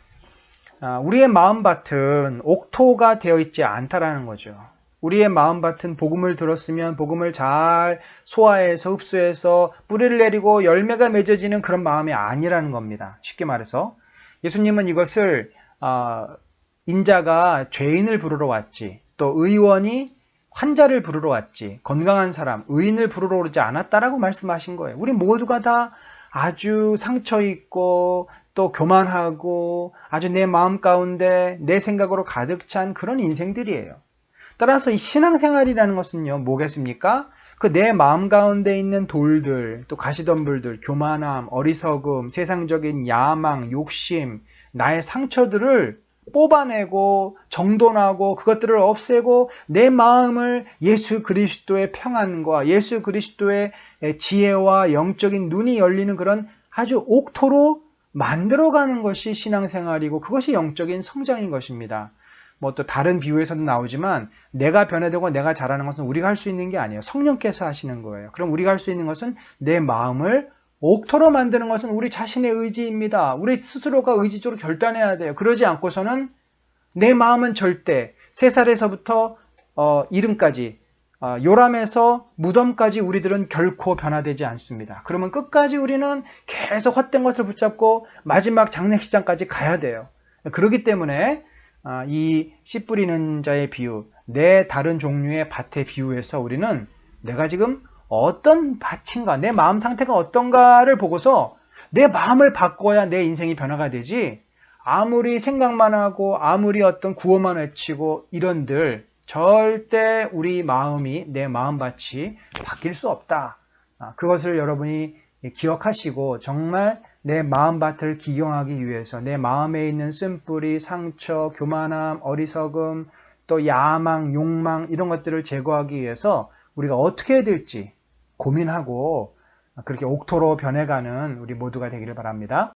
우리의 마음밭은 옥토가 되어 있지 않다라는 거죠. 우리의 마음밭은 복음을 들었으면 복음을 잘 소화해서 흡수해서 뿌리를 내리고 열매가 맺어지는 그런 마음이 아니라는 겁니다. 쉽게 말해서 예수님은 이것을 인자가 죄인을 부르러 왔지, 또 의원이 환자를 부르러 왔지, 건강한 사람, 의인을 부르러 오지 않았다라고 말씀하신 거예요. 우리 모두가 다 아주 상처 있고 또 교만하고 아주 내 마음 가운데 내 생각으로 가득 찬 그런 인생들이에요. 따라서 이 신앙생활이라는 것은요, 뭐겠습니까? 그 내 마음 가운데 있는 돌들, 또 가시덤불들, 교만함, 어리석음, 세상적인 야망, 욕심, 나의 상처들을 뽑아내고 정돈하고 그것들을 없애고 내 마음을 예수 그리스도의 평안과 예수 그리스도의 지혜와 영적인 눈이 열리는 그런 아주 옥토로 만들어가는 것이 신앙생활이고 그것이 영적인 성장인 것입니다. 뭐 또 다른 비유에서도 나오지만 내가 변화되고 내가 자라는 것은 우리가 할 수 있는 게 아니에요. 성령께서 하시는 거예요. 그럼 우리가 할 수 있는 것은 내 마음을 옥토로 만드는 것은 우리 자신의 의지입니다. 우리 스스로가 의지적으로 결단해야 돼요. 그러지 않고서는 내 마음은 절대 3살에서부터 이름까지 요람에서 무덤까지 우리들은 결코 변화되지 않습니다. 그러면 끝까지 우리는 계속 헛된 것을 붙잡고 마지막 장례식장까지 가야 돼요. 그렇기 때문에 이 씨 뿌리는 자의 비유, 내 다른 종류의 밭의 비유에서 우리는 내가 지금 어떤 밭인가, 내 마음 상태가 어떤가를 보고서 내 마음을 바꿔야 내 인생이 변화가 되지, 아무리 생각만 하고 아무리 어떤 구호만 외치고 이런들 절대 우리 마음이, 내 마음밭이 바뀔 수 없다. 그것을 여러분이 기억하시고 정말 내 마음밭을 기경하기 위해서 내 마음에 있는 쓴뿌리, 상처, 교만함, 어리석음, 또 야망, 욕망 이런 것들을 제거하기 위해서 우리가 어떻게 해야 될지 고민하고 그렇게 옥토로 변해가는 우리 모두가 되기를 바랍니다.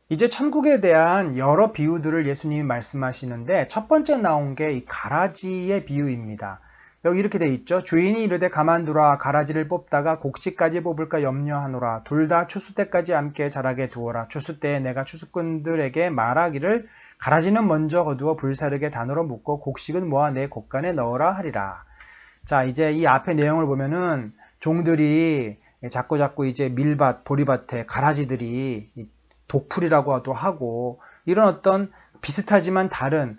이제 천국에 대한 여러 비유들을 예수님이 말씀하시는데 첫 번째 나온 게 이 가라지의 비유입니다. 여기 이렇게 돼 있죠. 주인이 이르되 가만두라, 가라지를 뽑다가 곡식까지 뽑을까 염려하노라. 둘 다 추수 때까지 함께 자라게 두어라. 추수 때에 내가 추수꾼들에게 말하기를 가라지는 먼저 거두어 불사르게 단으로 묶고 곡식은 모아 내 곡간에 넣으라 하리라. 자, 이제 이 앞에 내용을 보면은 종들이 자꾸 이제 밀밭, 보리밭에 가라지들이 독풀이라고도 하고 이런 어떤 비슷하지만 다른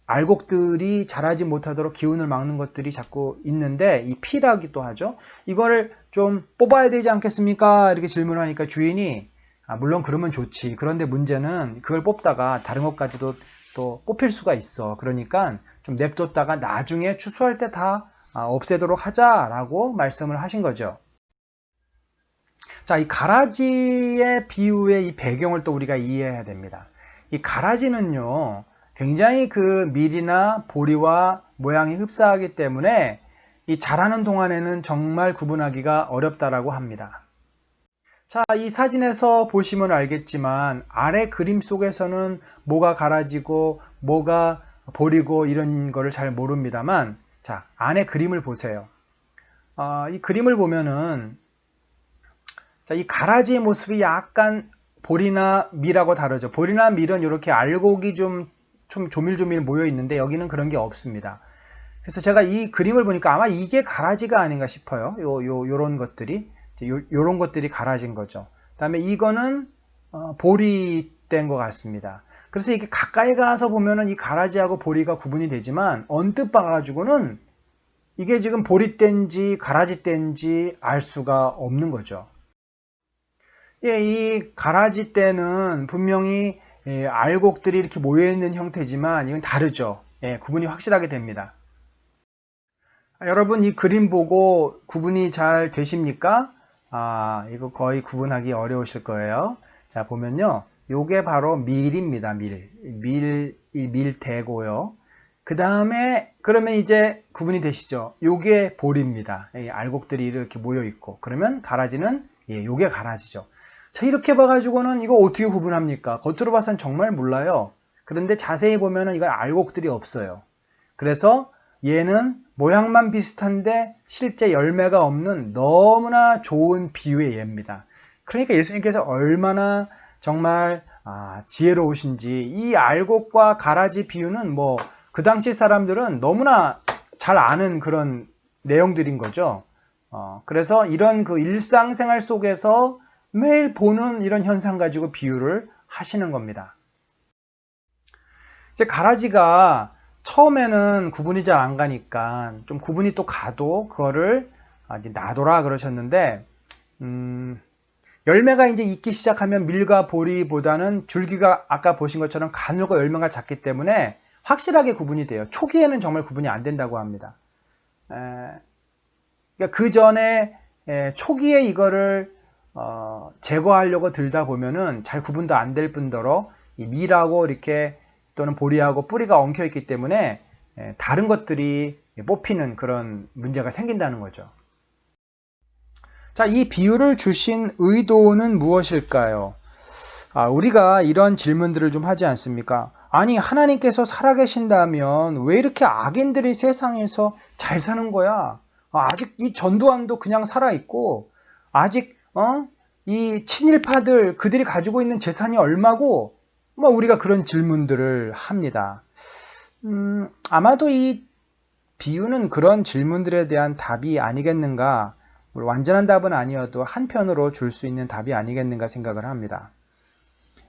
알곡들이 자라지 못하도록 기운을 막는 것들이 자꾸 있는데 이 피라기도 하죠. 이거를 좀 뽑아야 되지 않겠습니까? 이렇게 질문을 하니까 주인이 물론 그러면 좋지. 그런데 문제는 그걸 뽑다가 다른 것까지도 또 뽑힐 수가 있어. 그러니까 좀 냅뒀다가 나중에 추수할 때 다 없애도록 하자라고 말씀을 하신 거죠. 자, 이 가라지의 비유의 이 배경을 또 우리가 이해해야 됩니다. 이 가라지는요, 굉장히 그 밀이나 보리와 모양이 흡사하기 때문에 이 자라는 동안에는 정말 구분하기가 어렵다라고 합니다. 자, 이 사진에서 보시면 알겠지만 아래 그림 속에서는 뭐가 가라지고 뭐가 보리고 이런 거를 잘 모릅니다만, 자, 안에 그림을 보세요. 이 그림을 보면은 자, 이 가라지의 모습이 약간 보리나 밀하고 다르죠. 보리나 밀은 이렇게 알곡이 좀 조밀조밀 모여 있는데 여기는 그런 게 없습니다. 그래서 제가 이 그림을 보니까 아마 이게 가라지가 아닌가 싶어요. 요런 것들이 요런 것들이 가라진 거죠. 그다음에 이거는 보리된 것 같습니다. 그래서 이게 가까이 가서 보면은 이 가라지하고 보리가 구분이 되지만 언뜻 봐가지고는 이게 지금 보리된지 가라지된지 알 수가 없는 거죠. 예, 이 가라지 때는 분명히 알곡들이 이렇게 모여있는 형태지만 이건 다르죠. 예, 구분이 확실하게 됩니다. 여러분 이 그림 보고 구분이 잘 되십니까? 이거 거의 구분하기 어려우실 거예요. 자, 보면요. 요게 바로 밀입니다. 이 밀대고요. 그 다음에 그러면 이제 구분이 되시죠? 요게 볼입니다. 이 알곡들이 이렇게 모여 있고, 그러면 가라지는 요게 가라지죠. 자, 이렇게 봐가지고는 이거 어떻게 구분합니까? 겉으로 봐서는 정말 몰라요. 그런데 자세히 보면은 이건 알곡들이 없어요. 그래서 얘는 모양만 비슷한데 실제 열매가 없는 너무나 좋은 비유의 예입니다. 그러니까 예수님께서 얼마나 정말 지혜로우신지, 이 알곡과 가라지 비유는 뭐 그 당시 사람들은 너무나 잘 아는 그런 내용들인 거죠. 그래서 이런 그 일상생활 속에서 매일 보는 이런 현상 가지고 비유를 하시는 겁니다. 이제 가라지가 처음에는 구분이 잘 안 가니까 좀 구분이 또 가도 그거를 놔둬라 그러셨는데, 열매가 이제 익기 시작하면 밀과 보리보다는 줄기가 아까 보신 것처럼 가늘고 열매가 작기 때문에 확실하게 구분이 돼요. 초기에는 정말 구분이 안 된다고 합니다. 그러니까 그 전에 초기에 이거를 제거하려고 들다 보면은 잘 구분도 안 될 뿐더러 이 밀하고 이렇게 또는 보리하고 뿌리가 엉켜 있기 때문에 다른 것들이 뽑히는 그런 문제가 생긴다는 거죠. 자, 이 비유를 주신 의도는 무엇일까요? 우리가 이런 질문들을 좀 하지 않습니까? 아니, 하나님께서 살아계신다면 왜 이렇게 악인들이 세상에서 잘 사는 거야? 아직 이 전두환도 그냥 살아있고, 아직 이 친일파들 그들이 가지고 있는 재산이 얼마고, 뭐 우리가 그런 질문들을 합니다. 아마도 이 비유는 그런 질문들에 대한 답이 아니겠는가, 완전한 답은 아니어도 한편으로 줄 수 있는 답이 아니겠는가 생각을 합니다.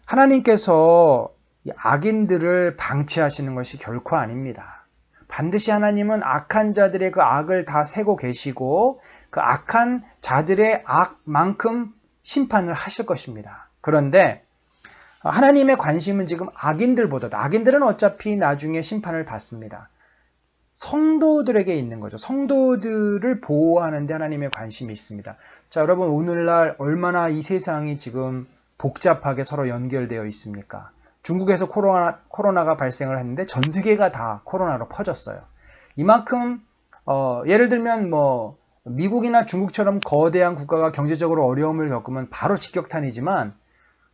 하나님께서 악인들을 방치하시는 것이 결코 아닙니다. 반드시 하나님은 악한 자들의 그 악을 다 세고 계시고 그 악한 자들의 악만큼 심판을 하실 것입니다. 그런데 하나님의 관심은 지금 악인들보다, 악인들은 어차피 나중에 심판을 받습니다. 성도들에게 있는 거죠. 성도들을 보호하는 데 하나님의 관심이 있습니다. 자, 여러분 오늘날 얼마나 이 세상이 지금 복잡하게 서로 연결되어 있습니까? 중국에서 코로나가 발생을 했는데 전 세계가 다 코로나로 퍼졌어요. 이만큼 예를 들면 뭐 미국이나 중국처럼 거대한 국가가 경제적으로 어려움을 겪으면 바로 직격탄이지만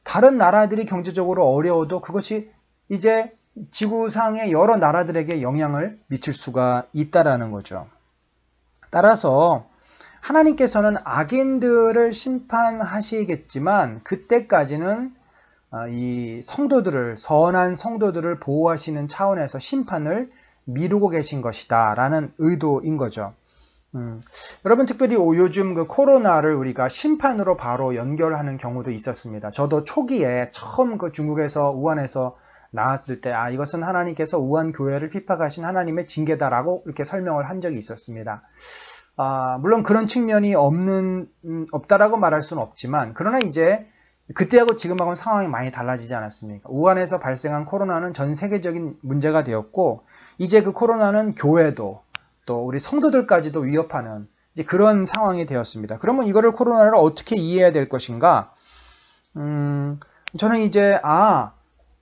다른 나라들이 경제적으로 어려워도 그것이 이제 지구상의 여러 나라들에게 영향을 미칠 수가 있다라는 거죠. 따라서 하나님께서는 악인들을 심판하시겠지만 그때까지는 이 성도들을, 선한 성도들을 보호하시는 차원에서 심판을 미루고 계신 것이다 라는 의도인 거죠. 여러분 특별히 요즘 그 코로나를 우리가 심판으로 바로 연결하는 경우도 있었습니다. 저도 초기에 처음 그 중국에서 우한에서 나왔을 때 이것은 하나님께서 우한 교회를 핍박하신 하나님의 징계다라고 이렇게 설명을 한 적이 있었습니다. 물론 그런 측면이 없다라고 말할 수는 없지만, 그러나 이제 그때하고 지금하고는 상황이 많이 달라지지 않았습니까? 우한에서 발생한 코로나는 전 세계적인 문제가 되었고, 이제 그 코로나는 교회도 또 우리 성도들까지도 위협하는 이제 그런 상황이 되었습니다. 그러면 이거를 코로나를 어떻게 이해해야 될 것인가? 저는 이제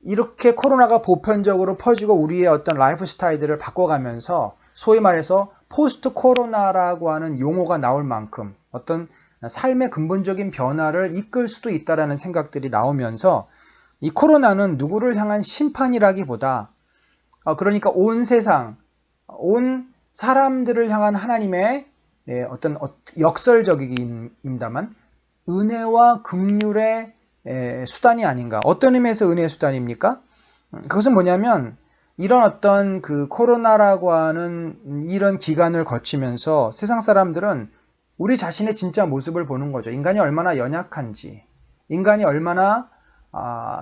이렇게 코로나가 보편적으로 퍼지고 우리의 어떤 라이프 스타일들을 바꿔가면서 소위 말해서 포스트 코로나라고 하는 용어가 나올 만큼 어떤 삶의 근본적인 변화를 이끌 수도 있다라는 생각들이 나오면서 이 코로나는 누구를 향한 심판이라기보다 그러니까 온 세상, 온 사람들을 향한 하나님의 어떤 역설적입니다만 은혜와 긍휼의 수단이 아닌가. 어떤 의미에서 은혜의 수단입니까? 그것은 뭐냐면 이런 어떤 그 코로나라고 하는 이런 기간을 거치면서 세상 사람들은 우리 자신의 진짜 모습을 보는 거죠. 인간이 얼마나 연약한지, 인간이 얼마나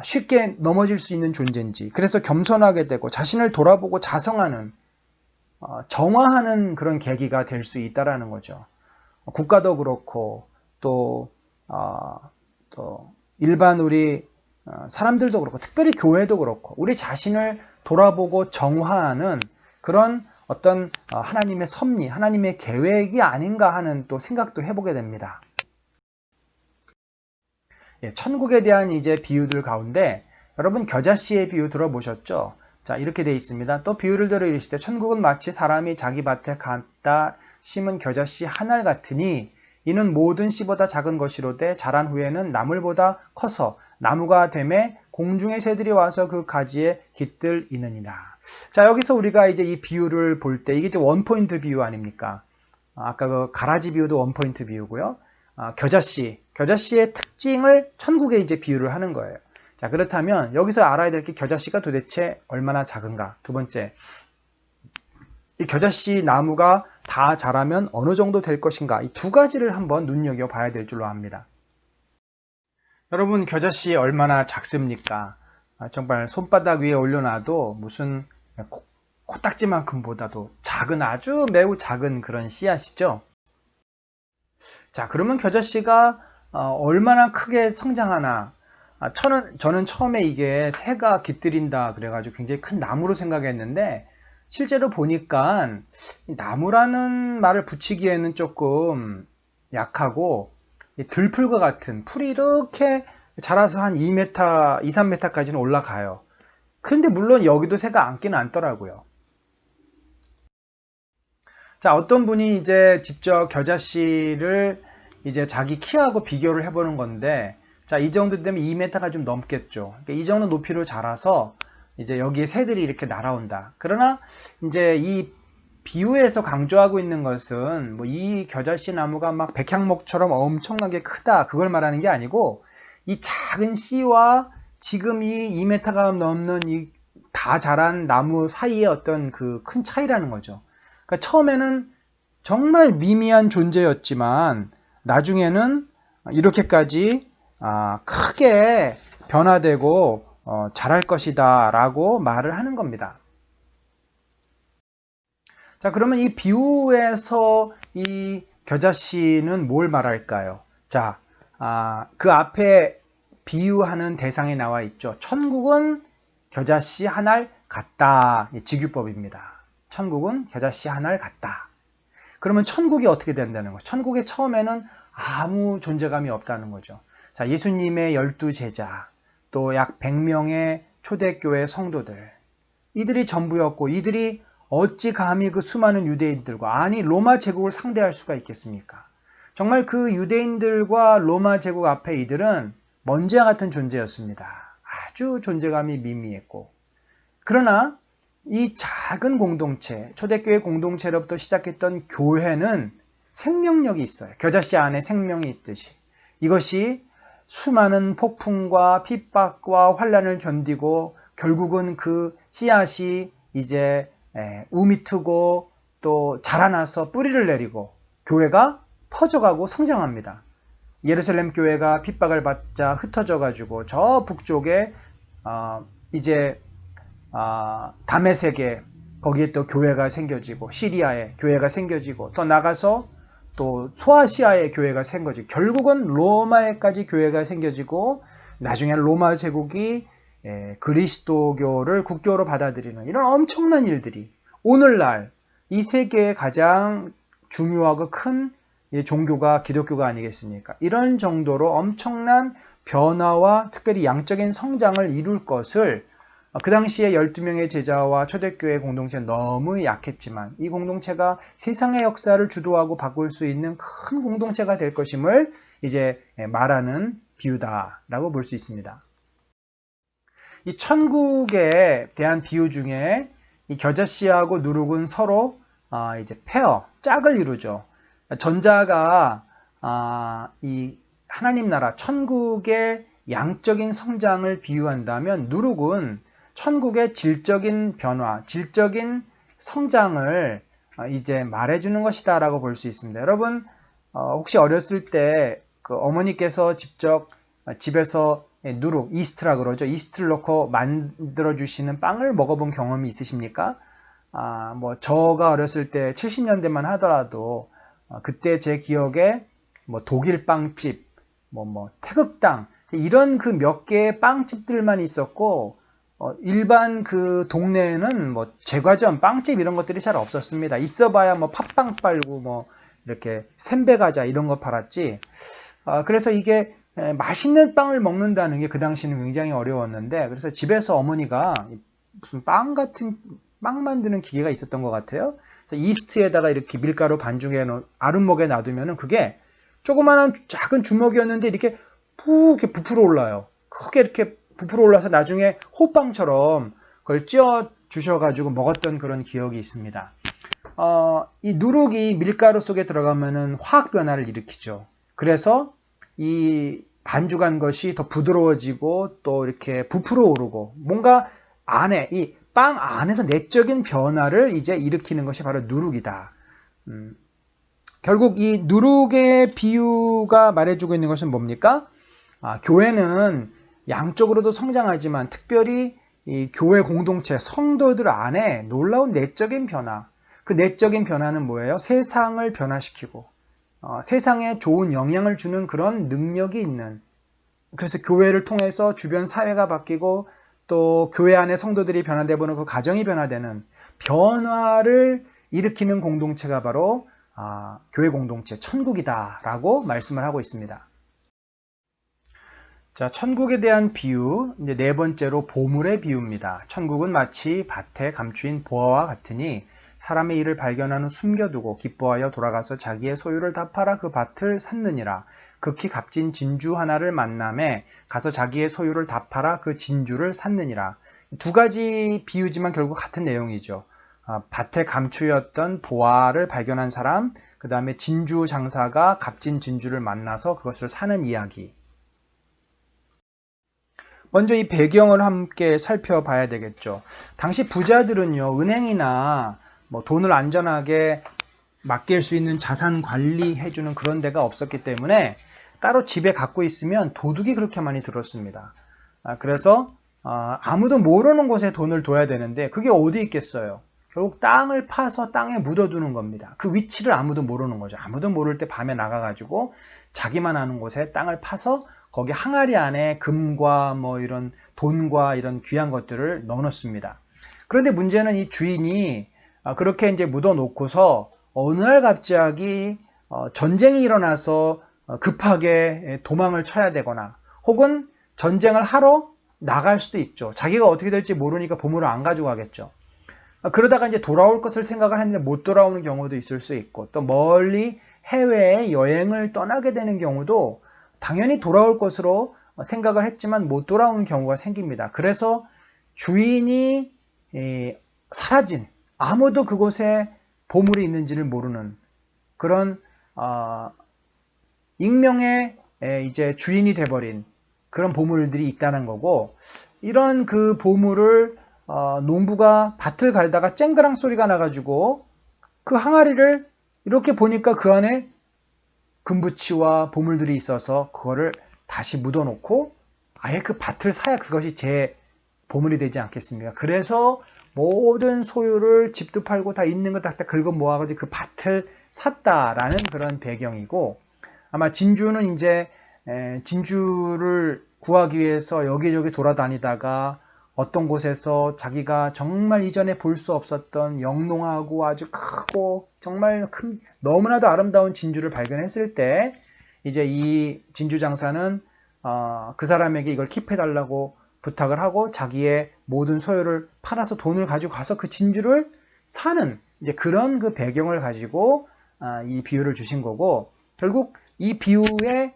쉽게 넘어질 수 있는 존재인지. 그래서 겸손하게 되고 자신을 돌아보고 자성하는, 정화하는 그런 계기가 될 수 있다라는 거죠. 국가도 그렇고 또 일반 우리 사람들도 그렇고 특별히 교회도 그렇고 우리 자신을 돌아보고 정화하는 그런 어떤 하나님의 섭리, 하나님의 계획이 아닌가 하는 또 생각도 해보게 됩니다. 예, 천국에 대한 이제 비유들 가운데 여러분 겨자씨의 비유 들어보셨죠? 자, 이렇게 되어 있습니다. 또 비유를 들어 이르시되 천국은 마치 사람이 자기 밭에 갖다 심은 겨자씨 한 알 같으니 이는 모든 씨보다 작은 것이로되 자란 후에는 나물보다 커서 나무가 되매 공중의 새들이 와서 그 가지에 깃들이느니라. 자, 여기서 우리가 이제 이 비유를 볼 때 이게 이제 원포인트 비유 아닙니까? 아까 그 가라지 비유도 원포인트 비유고요. 겨자씨의 특징을 천국에 이제 비유를 하는 거예요. 자, 그렇다면 여기서 알아야 될 게 겨자씨가 도대체 얼마나 작은가? 두 번째, 이 겨자씨 나무가 다 자라면 어느 정도 될 것인가? 이 두 가지를 한번 눈여겨봐야 될 줄로 압니다. 여러분, 겨자씨 얼마나 작습니까? 정말 손바닥 위에 올려놔도 무슨 코딱지만큼 보다도 작은, 아주 매우 작은 그런 씨앗이죠. 자, 그러면 겨자씨가 얼마나 크게 성장하나? 저는 처음에 이게 새가 깃들인다 그래가지고 굉장히 큰 나무로 생각했는데 실제로 보니까 나무라는 말을 붙이기에는 조금 약하고 들풀과 같은 풀이 이렇게 자라서 한 2m, 2, 3m까지는 올라가요. 그런데 물론 여기도 새가 앉기는 않더라고요. 자, 어떤 분이 이제 직접 겨자씨를 이제 자기 키하고 비교를 해보는 건데, 자, 이 정도 되면 2m가 좀 넘겠죠. 그러니까 이 정도 높이로 자라서 이제 여기에 새들이 이렇게 날아온다. 그러나 이제 이 비유에서 강조하고 있는 것은 뭐 이 겨자씨 나무가 막 백향목처럼 엄청나게 크다 그걸 말하는 게 아니고 이 작은 씨와 지금 이 2m가 넘는 이 다 자란 나무 사이의 어떤 그 큰 차이라는 거죠. 그러니까 처음에는 정말 미미한 존재였지만 나중에는 이렇게까지 크게 변화되고 자랄 것이다 라고 말을 하는 겁니다. 자, 그러면 이 비유에서 이 겨자씨는 뭘 말할까요? 자, 그 앞에 비유하는 대상에 나와 있죠. 천국은 겨자씨 한 알 같다. 직유법입니다. 천국은 겨자씨 한 알 같다. 그러면 천국이 어떻게 된다는 거죠? 천국에 처음에는 아무 존재감이 없다는 거죠. 자, 예수님의 12제자, 또 약 100명의 초대교회 성도들, 이들이 전부였고 이들이 어찌 감히 그 수많은 유대인들과, 아니 로마 제국을 상대할 수가 있겠습니까? 정말 그 유대인들과 로마 제국 앞에 이들은 먼지와 같은 존재였습니다. 아주 존재감이 미미했고, 그러나 이 작은 공동체, 초대교회 공동체로부터 시작했던 교회는 생명력이 있어요. 겨자씨 안에 생명이 있듯이. 이것이 수많은 폭풍과 핍박과 환난을 견디고 결국은 그 씨앗이 이제 우미 트고 또 자라나서 뿌리를 내리고 교회가 퍼져가고 성장합니다. 예루살렘 교회가 핍박을 받자 흩어져 가지고 저 북쪽에 이제 다메섹에 거기에 또 교회가 생겨지고 시리아에 교회가 생겨지고 더 나가서 또 소아시아에 교회가 생겨지고 결국은 로마에까지 교회가 생겨지고 나중에 로마 제국이 그리스도교를 국교로 받아들이는 이런 엄청난 일들이 오늘날 이 세계의 가장 중요하고 큰 종교가 기독교가 아니겠습니까? 이런 정도로 엄청난 변화와 특별히 양적인 성장을 이룰 것을 그 당시에 12명의 제자와 초대교회 공동체는 너무 약했지만 이 공동체가 세상의 역사를 주도하고 바꿀 수 있는 큰 공동체가 될 것임을 이제 말하는 비유다라고 볼 수 있습니다. 이 천국에 대한 비유 중에 이 겨자씨하고 누룩은 서로 이제 페어, 짝을 이루죠. 전자가 이 하나님 나라 천국의 양적인 성장을 비유한다면 누룩은 천국의 질적인 변화, 질적인 성장을 이제 말해주는 것이다 라고 볼 수 있습니다. 여러분 혹시 어렸을 때 그 어머니께서 직접 집에서 누룩, 이스트라 그러죠. 이스트를 넣고 만들어 주시는 빵을 먹어본 경험이 있으십니까? 뭐 저가 어렸을 때 70년대만 하더라도 그때 제 기억에 뭐 독일 빵집, 뭐 태극당 이런 그 몇 개의 빵집들만 있었고 일반 그 동네에는 뭐 제과점, 빵집 이런 것들이 잘 없었습니다. 있어봐야 뭐 팥빵 빨고 뭐 이렇게 sem배과자 이런 거 팔았지. 그래서 이게 맛있는 빵을 먹는다는 게 그 당시는 굉장히 어려웠는데, 그래서 집에서 어머니가 무슨 빵 만드는 기계가 있었던 것 같아요. 그래서 이스트에다가 이렇게 밀가루 반죽해 놓은 아랫목에 놔두면은 그게 조그마한 작은 주먹이었는데 이렇게 푹 이렇게 부풀어 올라요. 크게 이렇게 부풀어 올라서 나중에 호빵처럼 그걸 찧어 주셔가지고 먹었던 그런 기억이 있습니다. 이 누룩이 밀가루 속에 들어가면은 화학 변화를 일으키죠. 그래서 이 반죽한 것이 더 부드러워지고 또 이렇게 부풀어 오르고 뭔가 안에 이 빵 안에서 내적인 변화를 이제 일으키는 것이 바로 누룩이다. 결국 이 누룩의 비유가 말해주고 있는 것은 뭡니까? 교회는 양적으로도 성장하지만 특별히 이 교회 공동체 성도들 안에 놀라운 내적인 변화, 그 내적인 변화는 뭐예요? 세상을 변화시키고 세상에 좋은 영향을 주는 그런 능력이 있는, 그래서 교회를 통해서 주변 사회가 바뀌고 또 교회 안에 성도들이 변화되고 그 가정이 변화되는 변화를 일으키는 공동체가 바로 교회 공동체 천국이다라고 말씀을 하고 있습니다. 자, 천국에 대한 비유, 이제 네 번째로 보물의 비유입니다. 천국은 마치 밭에 감추인 보화와 같으니 사람의 일을 발견한 후 숨겨두고 기뻐하여 돌아가서 자기의 소유를 다 팔아 그 밭을 샀느니라. 극히 값진 진주 하나를 만남에 가서 자기의 소유를 다 팔아 그 진주를 샀느니라. 두 가지 비유지만 결국 같은 내용이죠. 밭에 감추였던 보화를 발견한 사람, 그 다음에 진주 장사가 값진 진주를 만나서 그것을 사는 이야기. 먼저 이 배경을 함께 살펴봐야 되겠죠. 당시 부자들은요, 은행이나 뭐 돈을 안전하게 맡길 수 있는 자산 관리해주는 그런 데가 없었기 때문에 따로 집에 갖고 있으면 도둑이 그렇게 많이 들었습니다. 그래서 아무도 모르는 곳에 돈을 둬야 되는데 그게 어디 있겠어요? 결국 땅을 파서 땅에 묻어두는 겁니다. 그 위치를 아무도 모르는 거죠. 아무도 모를 때 밤에 나가가지고 자기만 아는 곳에 땅을 파서 거기 항아리 안에 금과 뭐 이런 돈과 이런 귀한 것들을 넣어놓습니다. 그런데 문제는 이 주인이 그렇게 이제 묻어놓고서 어느 날 갑자기 전쟁이 일어나서 급하게 도망을 쳐야 되거나 혹은 전쟁을 하러 나갈 수도 있죠. 자기가 어떻게 될지 모르니까 보물을 안 가져가겠죠. 그러다가 이제 돌아올 것을 생각을 했는데 못 돌아오는 경우도 있을 수 있고 또 멀리 해외에 여행을 떠나게 되는 경우도 당연히 돌아올 것으로 생각을 했지만 못 돌아오는 경우가 생깁니다. 그래서 주인이 사라진, 아무도 그곳에 보물이 있는지를 모르는 그런 익명의 이제 주인이 돼버린 그런 보물들이 있다는 거고, 이런 그 보물을 농부가 밭을 갈다가 쨍그랑 소리가 나가지고 그 항아리를 이렇게 보니까 그 안에 금부치와 보물들이 있어서 그거를 다시 묻어놓고 아예 그 밭을 사야 그것이 제 보물이 되지 않겠습니까? 그래서 모든 소유를 집도 팔고 다 있는 거 다 긁어 모아가지고 그 밭을 샀다라는 그런 배경이고, 아마 진주는 이제 진주를 구하기 위해서 여기저기 돌아다니다가 어떤 곳에서 자기가 정말 이전에 볼 수 없었던 영롱하고 아주 크고 정말 큰 너무나도 아름다운 진주를 발견했을 때 이제 이 진주 장사는 그 사람에게 이걸 킵해달라고 부탁을 하고 자기의 모든 소유를 팔아서 돈을 가지고 가서 그 진주를 사는 이제 그런 그 배경을 가지고 이 비유를 주신 거고, 결국 이 비유의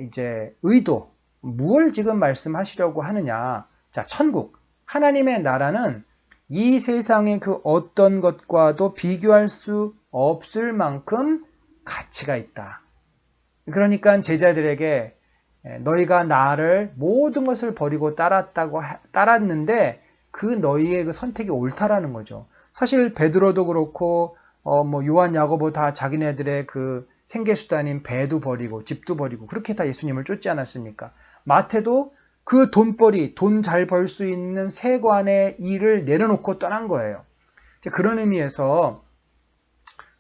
이제 의도, 무엇을 지금 말씀하시려고 하느냐. 자, 천국, 하나님의 나라는 이 세상의 그 어떤 것과도 비교할 수 없을 만큼 가치가 있다. 그러니까 제자들에게 너희가 나를 모든 것을 버리고 따랐는데 그 너희의 그 선택이 옳다라는 거죠. 사실 베드로도 그렇고 뭐 요한, 야고보 다 자기네들의 그 생계수단인 배도 버리고 집도 버리고 그렇게 다 예수님을 쫓지 않았습니까? 마태도 그 돈벌이, 돈 잘 벌 수 있는 세관의 일을 내려놓고 떠난 거예요. 그런 의미에서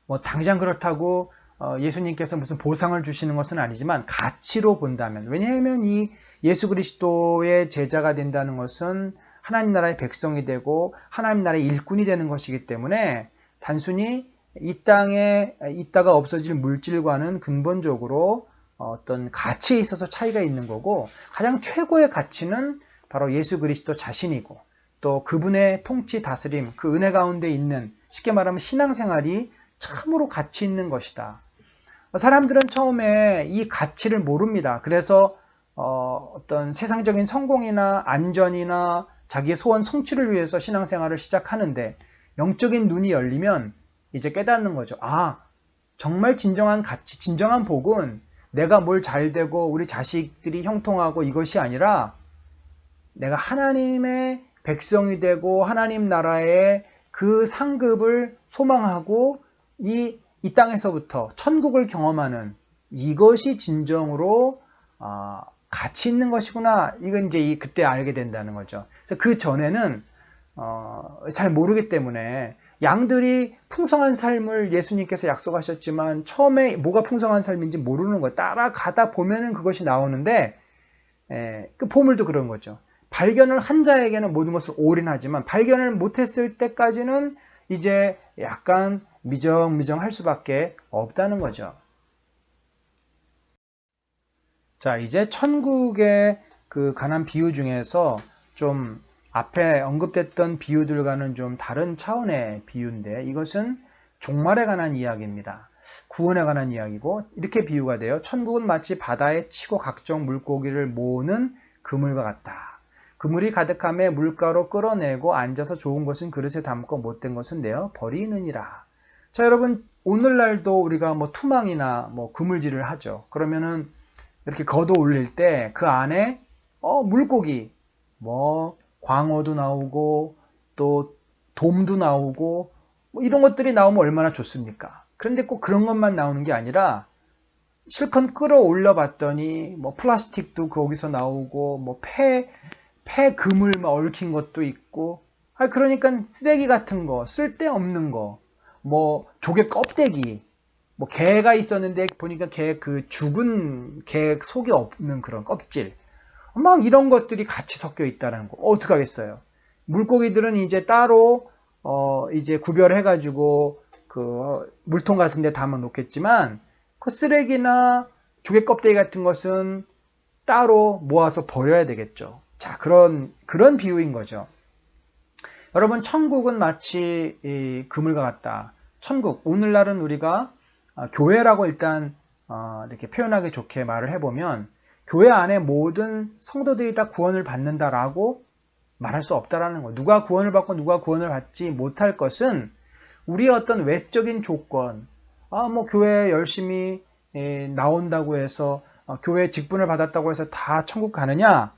뭐 당장 그렇다고 예수님께서 무슨 보상을 주시는 것은 아니지만 가치로 본다면, 왜냐하면 이 예수 그리스도의 제자가 된다는 것은 하나님 나라의 백성이 되고 하나님 나라의 일꾼이 되는 것이기 때문에 단순히 이 땅에 있다가 없어질 물질과는 근본적으로 어떤 가치에 있어서 차이가 있는 거고, 가장 최고의 가치는 바로 예수 그리스도 자신이고, 또 그분의 통치 다스림, 그 은혜 가운데 있는, 쉽게 말하면 신앙생활이 참으로 가치 있는 것이다. 사람들은 처음에 이 가치를 모릅니다. 그래서 어떤 세상적인 성공이나 안전이나 자기의 소원 성취를 위해서 신앙생활을 시작하는데, 영적인 눈이 열리면 이제 깨닫는 거죠. 아, 정말 진정한 가치, 진정한 복은 내가 뭘 잘되고 우리 자식들이 형통하고 이것이 아니라 내가 하나님의 백성이 되고 하나님 나라의 그 상급을 소망하고 이 땅에서부터 천국을 경험하는, 이것이 진정으로 가치 있는 것이구나. 이건 이제 그때 알게 된다는 거죠. 그래서 그 전에는 잘 모르기 때문에, 양들이 풍성한 삶을 예수님께서 약속하셨지만 처음에 뭐가 풍성한 삶인지 모르는 거예요. 따라가다 보면은 그것이 나오는데, 그 보물도 그런 거죠. 발견을 한 자에게는 모든 것을 올인하지만 발견을 못했을 때까지는 이제 약간 미정미정할 수밖에 없다는 거죠. 자, 이제 천국의 그 관한 비유 중에서 좀 앞에 언급됐던 비유들과는 좀 다른 차원의 비유인데, 이것은 종말에 관한 이야기입니다. 구원에 관한 이야기고, 이렇게 비유가 돼요. 천국은 마치 바다에 치고 각종 물고기를 모으는 그물과 같다. 그물이 가득함에 물가로 끌어내고 앉아서 좋은 것은 그릇에 담고 못된 것은 내어 버리느니라. 자, 여러분, 오늘날도 우리가 뭐 투망이나 뭐 그물질을 하죠. 그러면은 이렇게 걷어 올릴 때 그 안에 물고기, 뭐 광어도 나오고 또 돔도 나오고 뭐 이런 것들이 나오면 얼마나 좋습니까? 그런데 꼭 그런 것만 나오는 게 아니라 실컷 끌어올려 봤더니 뭐 플라스틱도 거기서 나오고 뭐 폐 그물 막 얽힌 것도 있고, 그러니까 쓰레기 같은 거, 쓸데없는 거, 뭐 조개 껍데기, 뭐 개가 있었는데 보니까 개 그 죽은 개 속에 없는 그런 껍질, 막 이런 것들이 같이 섞여 있다는 거. 어떻게 하겠어요? 물고기들은 이제 따로 이제 구별해 가지고 그 물통 같은 데 담아 놓겠지만, 그 쓰레기나 조개 껍데기 같은 것은 따로 모아서 버려야 되겠죠. 자, 그런 비유인 거죠. 여러분, 천국은 마치 이 그물과 같다. 천국, 오늘날은 우리가 교회라고 일단 이렇게 표현하기 좋게 말을 해보면, 교회 안에 모든 성도들이 다 구원을 받는다라고 말할 수 없다라는 거예요. 누가 구원을 받고 누가 구원을 받지 못할 것은 우리의 어떤 외적인 조건, 뭐 교회에 열심히 나온다고 해서 교회 직분을 받았다고 해서 다 천국 가느냐?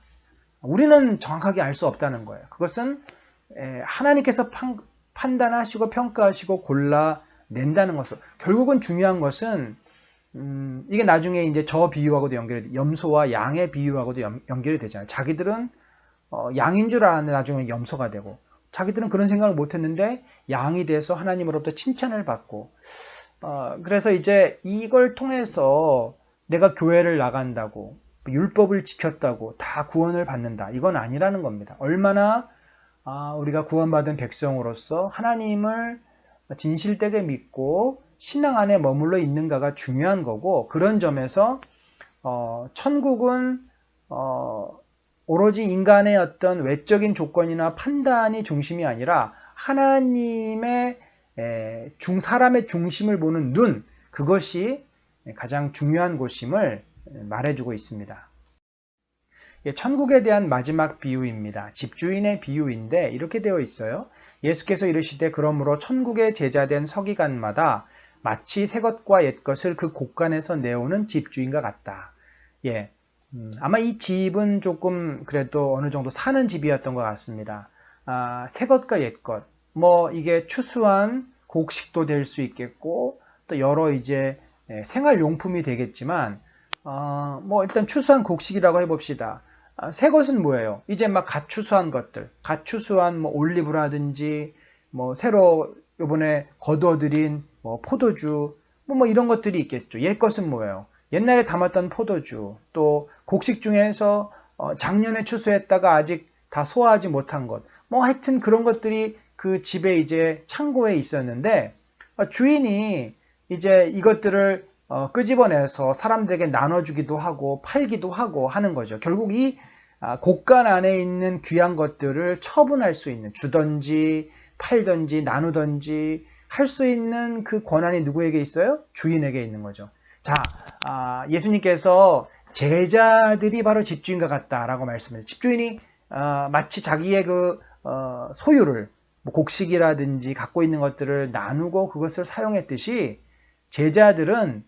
우리는 정확하게 알 수 없다는 거예요. 그것은 하나님께서 판단하시고 평가하시고 골라낸다는 것으로. 결국은 중요한 것은 이게 나중에 이제 저 비유하고도 연결이 돼. 염소와 양의 비유하고도 연결이 되잖아요. 자기들은 양인 줄 알았는데 나중에 염소가 되고, 자기들은 그런 생각을 못했는데 양이 돼서 하나님으로부터 칭찬을 받고, 그래서 이제 이걸 통해서 내가 교회를 나간다고, 율법을 지켰다고 다 구원을 받는다, 이건 아니라는 겁니다. 얼마나 우리가 구원받은 백성으로서 하나님을 진실되게 믿고 신앙 안에 머물러 있는가가 중요한 거고, 그런 점에서 천국은 오로지 인간의 어떤 외적인 조건이나 판단이 중심이 아니라 하나님의 사람의 중심을 보는 눈, 그것이 가장 중요한 곳임을 말해주고 있습니다. 천국에 대한 마지막 비유입니다. 집주인의 비유인데 이렇게 되어 있어요. 예수께서 이르시되 그러므로 천국의 제자된 서기관마다 마치 새것과 옛것을 그 곳간에서 내오는 집주인과 같다. 아마 이 집은 조금 그래도 어느 정도 사는 집이었던 것 같습니다. 새것과 옛것, 뭐 이게 추수한 곡식도 될 수 있겠고, 또 여러 이제 생활용품이 되겠지만, 뭐 일단 추수한 곡식이라고 해봅시다. 새 것은 뭐예요? 이제 막 갓 추수한 것들, 갓 추수한 뭐 올리브라든지, 뭐 새로 이번에 거두어들인 뭐 포도주, 뭐 이런 것들이 있겠죠. 옛 것은 뭐예요? 옛날에 담았던 포도주, 또 곡식 중에서 작년에 추수했다가 아직 다 소화하지 못한 것, 뭐 하여튼 그런 것들이 그 집에 이제 창고에 있었는데 주인이 이제 이것들을 끄집어내서 사람들에게 나눠주기도 하고 팔기도 하고 하는 거죠. 결국 이 곳간 안에 있는 귀한 것들을 처분할 수 있는, 주던지 팔던지 나누던지 할 수 있는 그 권한이 누구에게 있어요? 주인에게 있는 거죠. 자, 예수님께서 제자들이 바로 집주인과 같다라고 말씀해요. 집주인이 마치 자기의 그 소유를 뭐 곡식이라든지 갖고 있는 것들을 나누고 그것을 사용했듯이 제자들은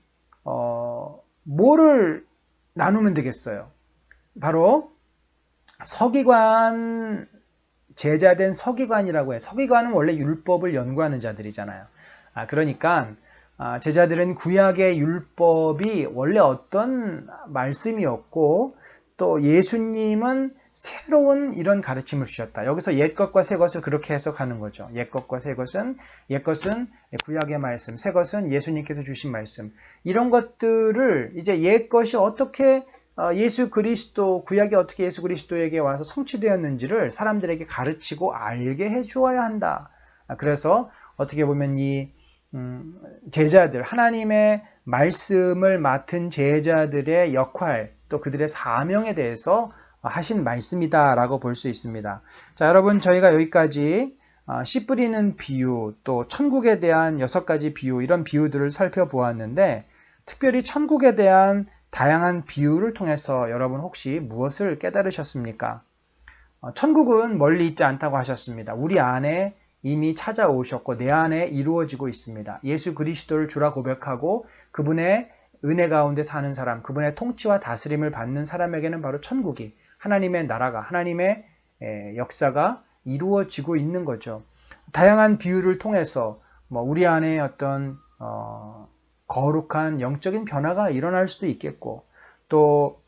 뭐를 나누면 되겠어요? 바로 서기관, 제자된 서기관이라고 해요. 서기관은 원래 율법을 연구하는 자들이잖아요. 그러니까 제자들은 구약의 율법이 원래 어떤 말씀이었고 또 예수님은 새로운 이런 가르침을 주셨다. 여기서 옛것과 새것을 그렇게 해석하는 거죠. 옛것과 새것은, 옛것은 구약의 말씀, 새것은 예수님께서 주신 말씀. 이런 것들을 이제 옛것이 어떻게 예수 그리스도, 구약이 어떻게 예수 그리스도에게 와서 성취되었는지를 사람들에게 가르치고 알게 해주어야 한다. 그래서 어떻게 보면 이 제자들, 하나님의 말씀을 맡은 제자들의 역할, 또 그들의 사명에 대해서 하신 말씀이다라고 볼 수 있습니다. 자, 여러분, 저희가 여기까지 씨 뿌리는 비유, 또 천국에 대한 6가지 비유, 이런 비유들을 살펴보았는데, 특별히 천국에 대한 다양한 비유를 통해서 여러분 혹시 무엇을 깨달으셨습니까? 천국은 멀리 있지 않다고 하셨습니다. 우리 안에 이미 찾아오셨고 내 안에 이루어지고 있습니다. 예수 그리스도를 주라 고백하고 그분의 은혜 가운데 사는 사람, 그분의 통치와 다스림을 받는 사람에게는 바로 천국이, 하나님의 나라가, 하나님의 역사가 이루어지고 있는 거죠. 다양한 비유를 통해서 우리 안에 어떤 거룩한 영적인 변화가 일어날 수도 있겠고, 또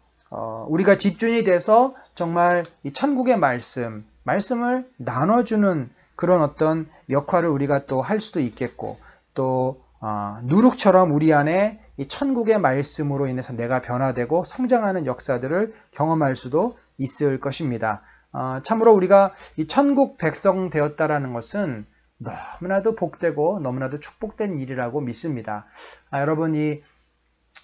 우리가 집주인이 돼서 정말 이 천국의 말씀을 나눠주는 그런 어떤 역할을 우리가 또 할 수도 있겠고, 또 누룩처럼 우리 안에 이 천국의 말씀으로 인해서 내가 변화되고 성장하는 역사들을 경험할 수도 있을 것입니다. 참으로 우리가 이 천국 백성 되었다라는 것은 너무나도 복되고 너무나도 축복된 일이라고 믿습니다. 여러분,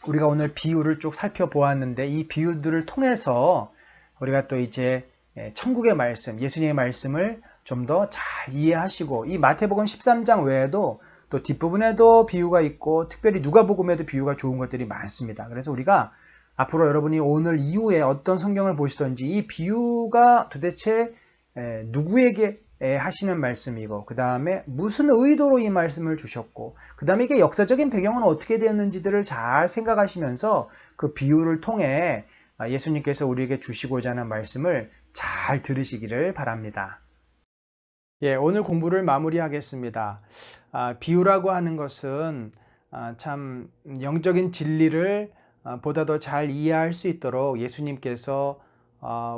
우리가 오늘 비유를 쭉 살펴보았는데 이 비유들을 통해서 우리가 또 이제 천국의 말씀, 예수님의 말씀을 좀 더 잘 이해하시고, 이 마태복음 13장 외에도 또 뒷부분에도 비유가 있고 특별히 누가복음에도 비유가 좋은 것들이 많습니다. 그래서 우리가 앞으로 여러분이 오늘 이후에 어떤 성경을 보시든지 이 비유가 도대체 누구에게 하시는 말씀이고, 그 다음에 무슨 의도로 이 말씀을 주셨고, 그 다음에 이게 역사적인 배경은 어떻게 되었는지들을 잘 생각하시면서 그 비유를 통해 예수님께서 우리에게 주시고자 하는 말씀을 잘 들으시기를 바랍니다. 예, 오늘 공부를 마무리하겠습니다. 비유라고 하는 것은 참 영적인 진리를 보다 더 잘 이해할 수 있도록 예수님께서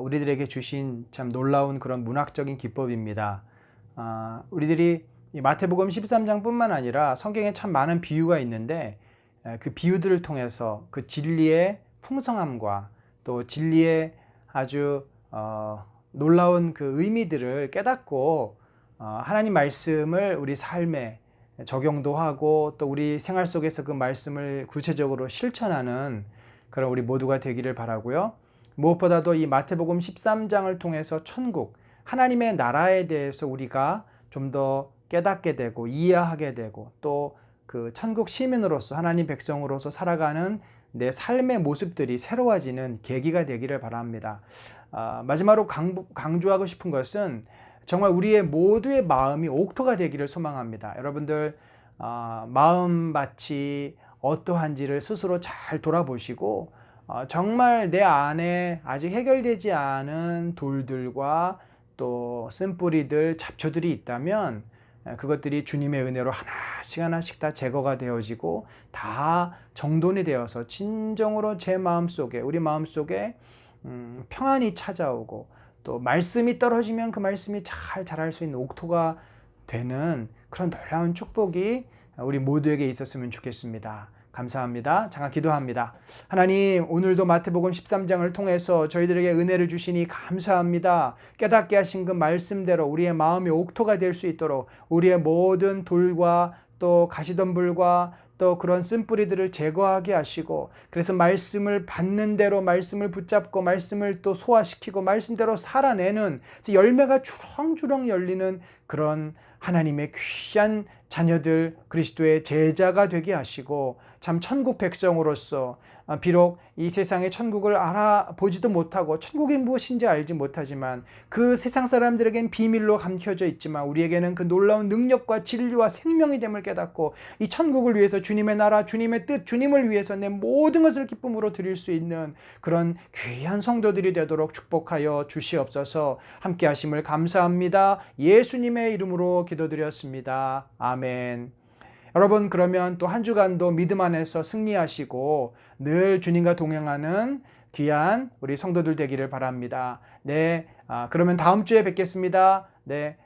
우리들에게 주신 참 놀라운 그런 문학적인 기법입니다. 우리들이 마태복음 13장뿐만 아니라 성경에 참 많은 비유가 있는데 그 비유들을 통해서 그 진리의 풍성함과 또 진리의 아주 놀라운 그 의미들을 깨닫고 하나님 말씀을 우리 삶에 적용도 하고 또 우리 생활 속에서 그 말씀을 구체적으로 실천하는 그런 우리 모두가 되기를 바라고요. 무엇보다도 이 마태복음 13장을 통해서 천국, 하나님의 나라에 대해서 우리가 좀 더 깨닫게 되고 이해하게 되고 또 그 천국 시민으로서, 하나님 백성으로서 살아가는 내 삶의 모습들이 새로워지는 계기가 되기를 바랍니다. 마지막으로 강조하고 싶은 것은 정말 우리의 모두의 마음이 옥토가 되기를 소망합니다. 여러분들 마음밭이 어떠한지를 스스로 잘 돌아보시고 정말 내 안에 아직 해결되지 않은 돌들과 또 쓴뿌리들, 잡초들이 있다면 그것들이 주님의 은혜로 하나씩 하나씩 다 제거가 되어지고 다 정돈이 되어서 진정으로 제 마음속에, 우리 마음속에 평안이 찾아오고 또 말씀이 떨어지면 그 말씀이 잘 자랄 수 있는 옥토가 되는 그런 놀라운 축복이 우리 모두에게 있었으면 좋겠습니다. 감사합니다. 잠깐 기도합니다. 하나님, 오늘도 마태복음 13장을 통해서 저희들에게 은혜를 주시니 감사합니다. 깨닫게 하신 그 말씀대로 우리의 마음이 옥토가 될 수 있도록 우리의 모든 돌과 또 가시덤불과 또 그런 쓴뿌리들을 제거하게 하시고, 그래서 말씀을 받는 대로 말씀을 붙잡고 말씀을 또 소화시키고 말씀대로 살아내는 열매가 주렁주렁 열리는 그런 하나님의 귀한 자녀들, 그리스도의 제자가 되게 하시고, 참 천국 백성으로서 비록 이 세상의 천국을 알아보지도 못하고 천국이 무엇인지 알지 못하지만 그 세상 사람들에겐 비밀로 감춰져 있지만 우리에게는 그 놀라운 능력과 진리와 생명이 됨을 깨닫고 이 천국을 위해서 주님의 나라, 주님의 뜻, 주님을 위해서 내 모든 것을 기쁨으로 드릴 수 있는 그런 귀한 성도들이 되도록 축복하여 주시옵소서. 함께 하심을 감사합니다. 예수님의 이름으로 기도드렸습니다. 아멘. 여러분, 그러면 또 한 주간도 믿음 안에서 승리하시고 늘 주님과 동행하는 귀한 우리 성도들 되기를 바랍니다. 네, 그러면 다음 주에 뵙겠습니다. 네,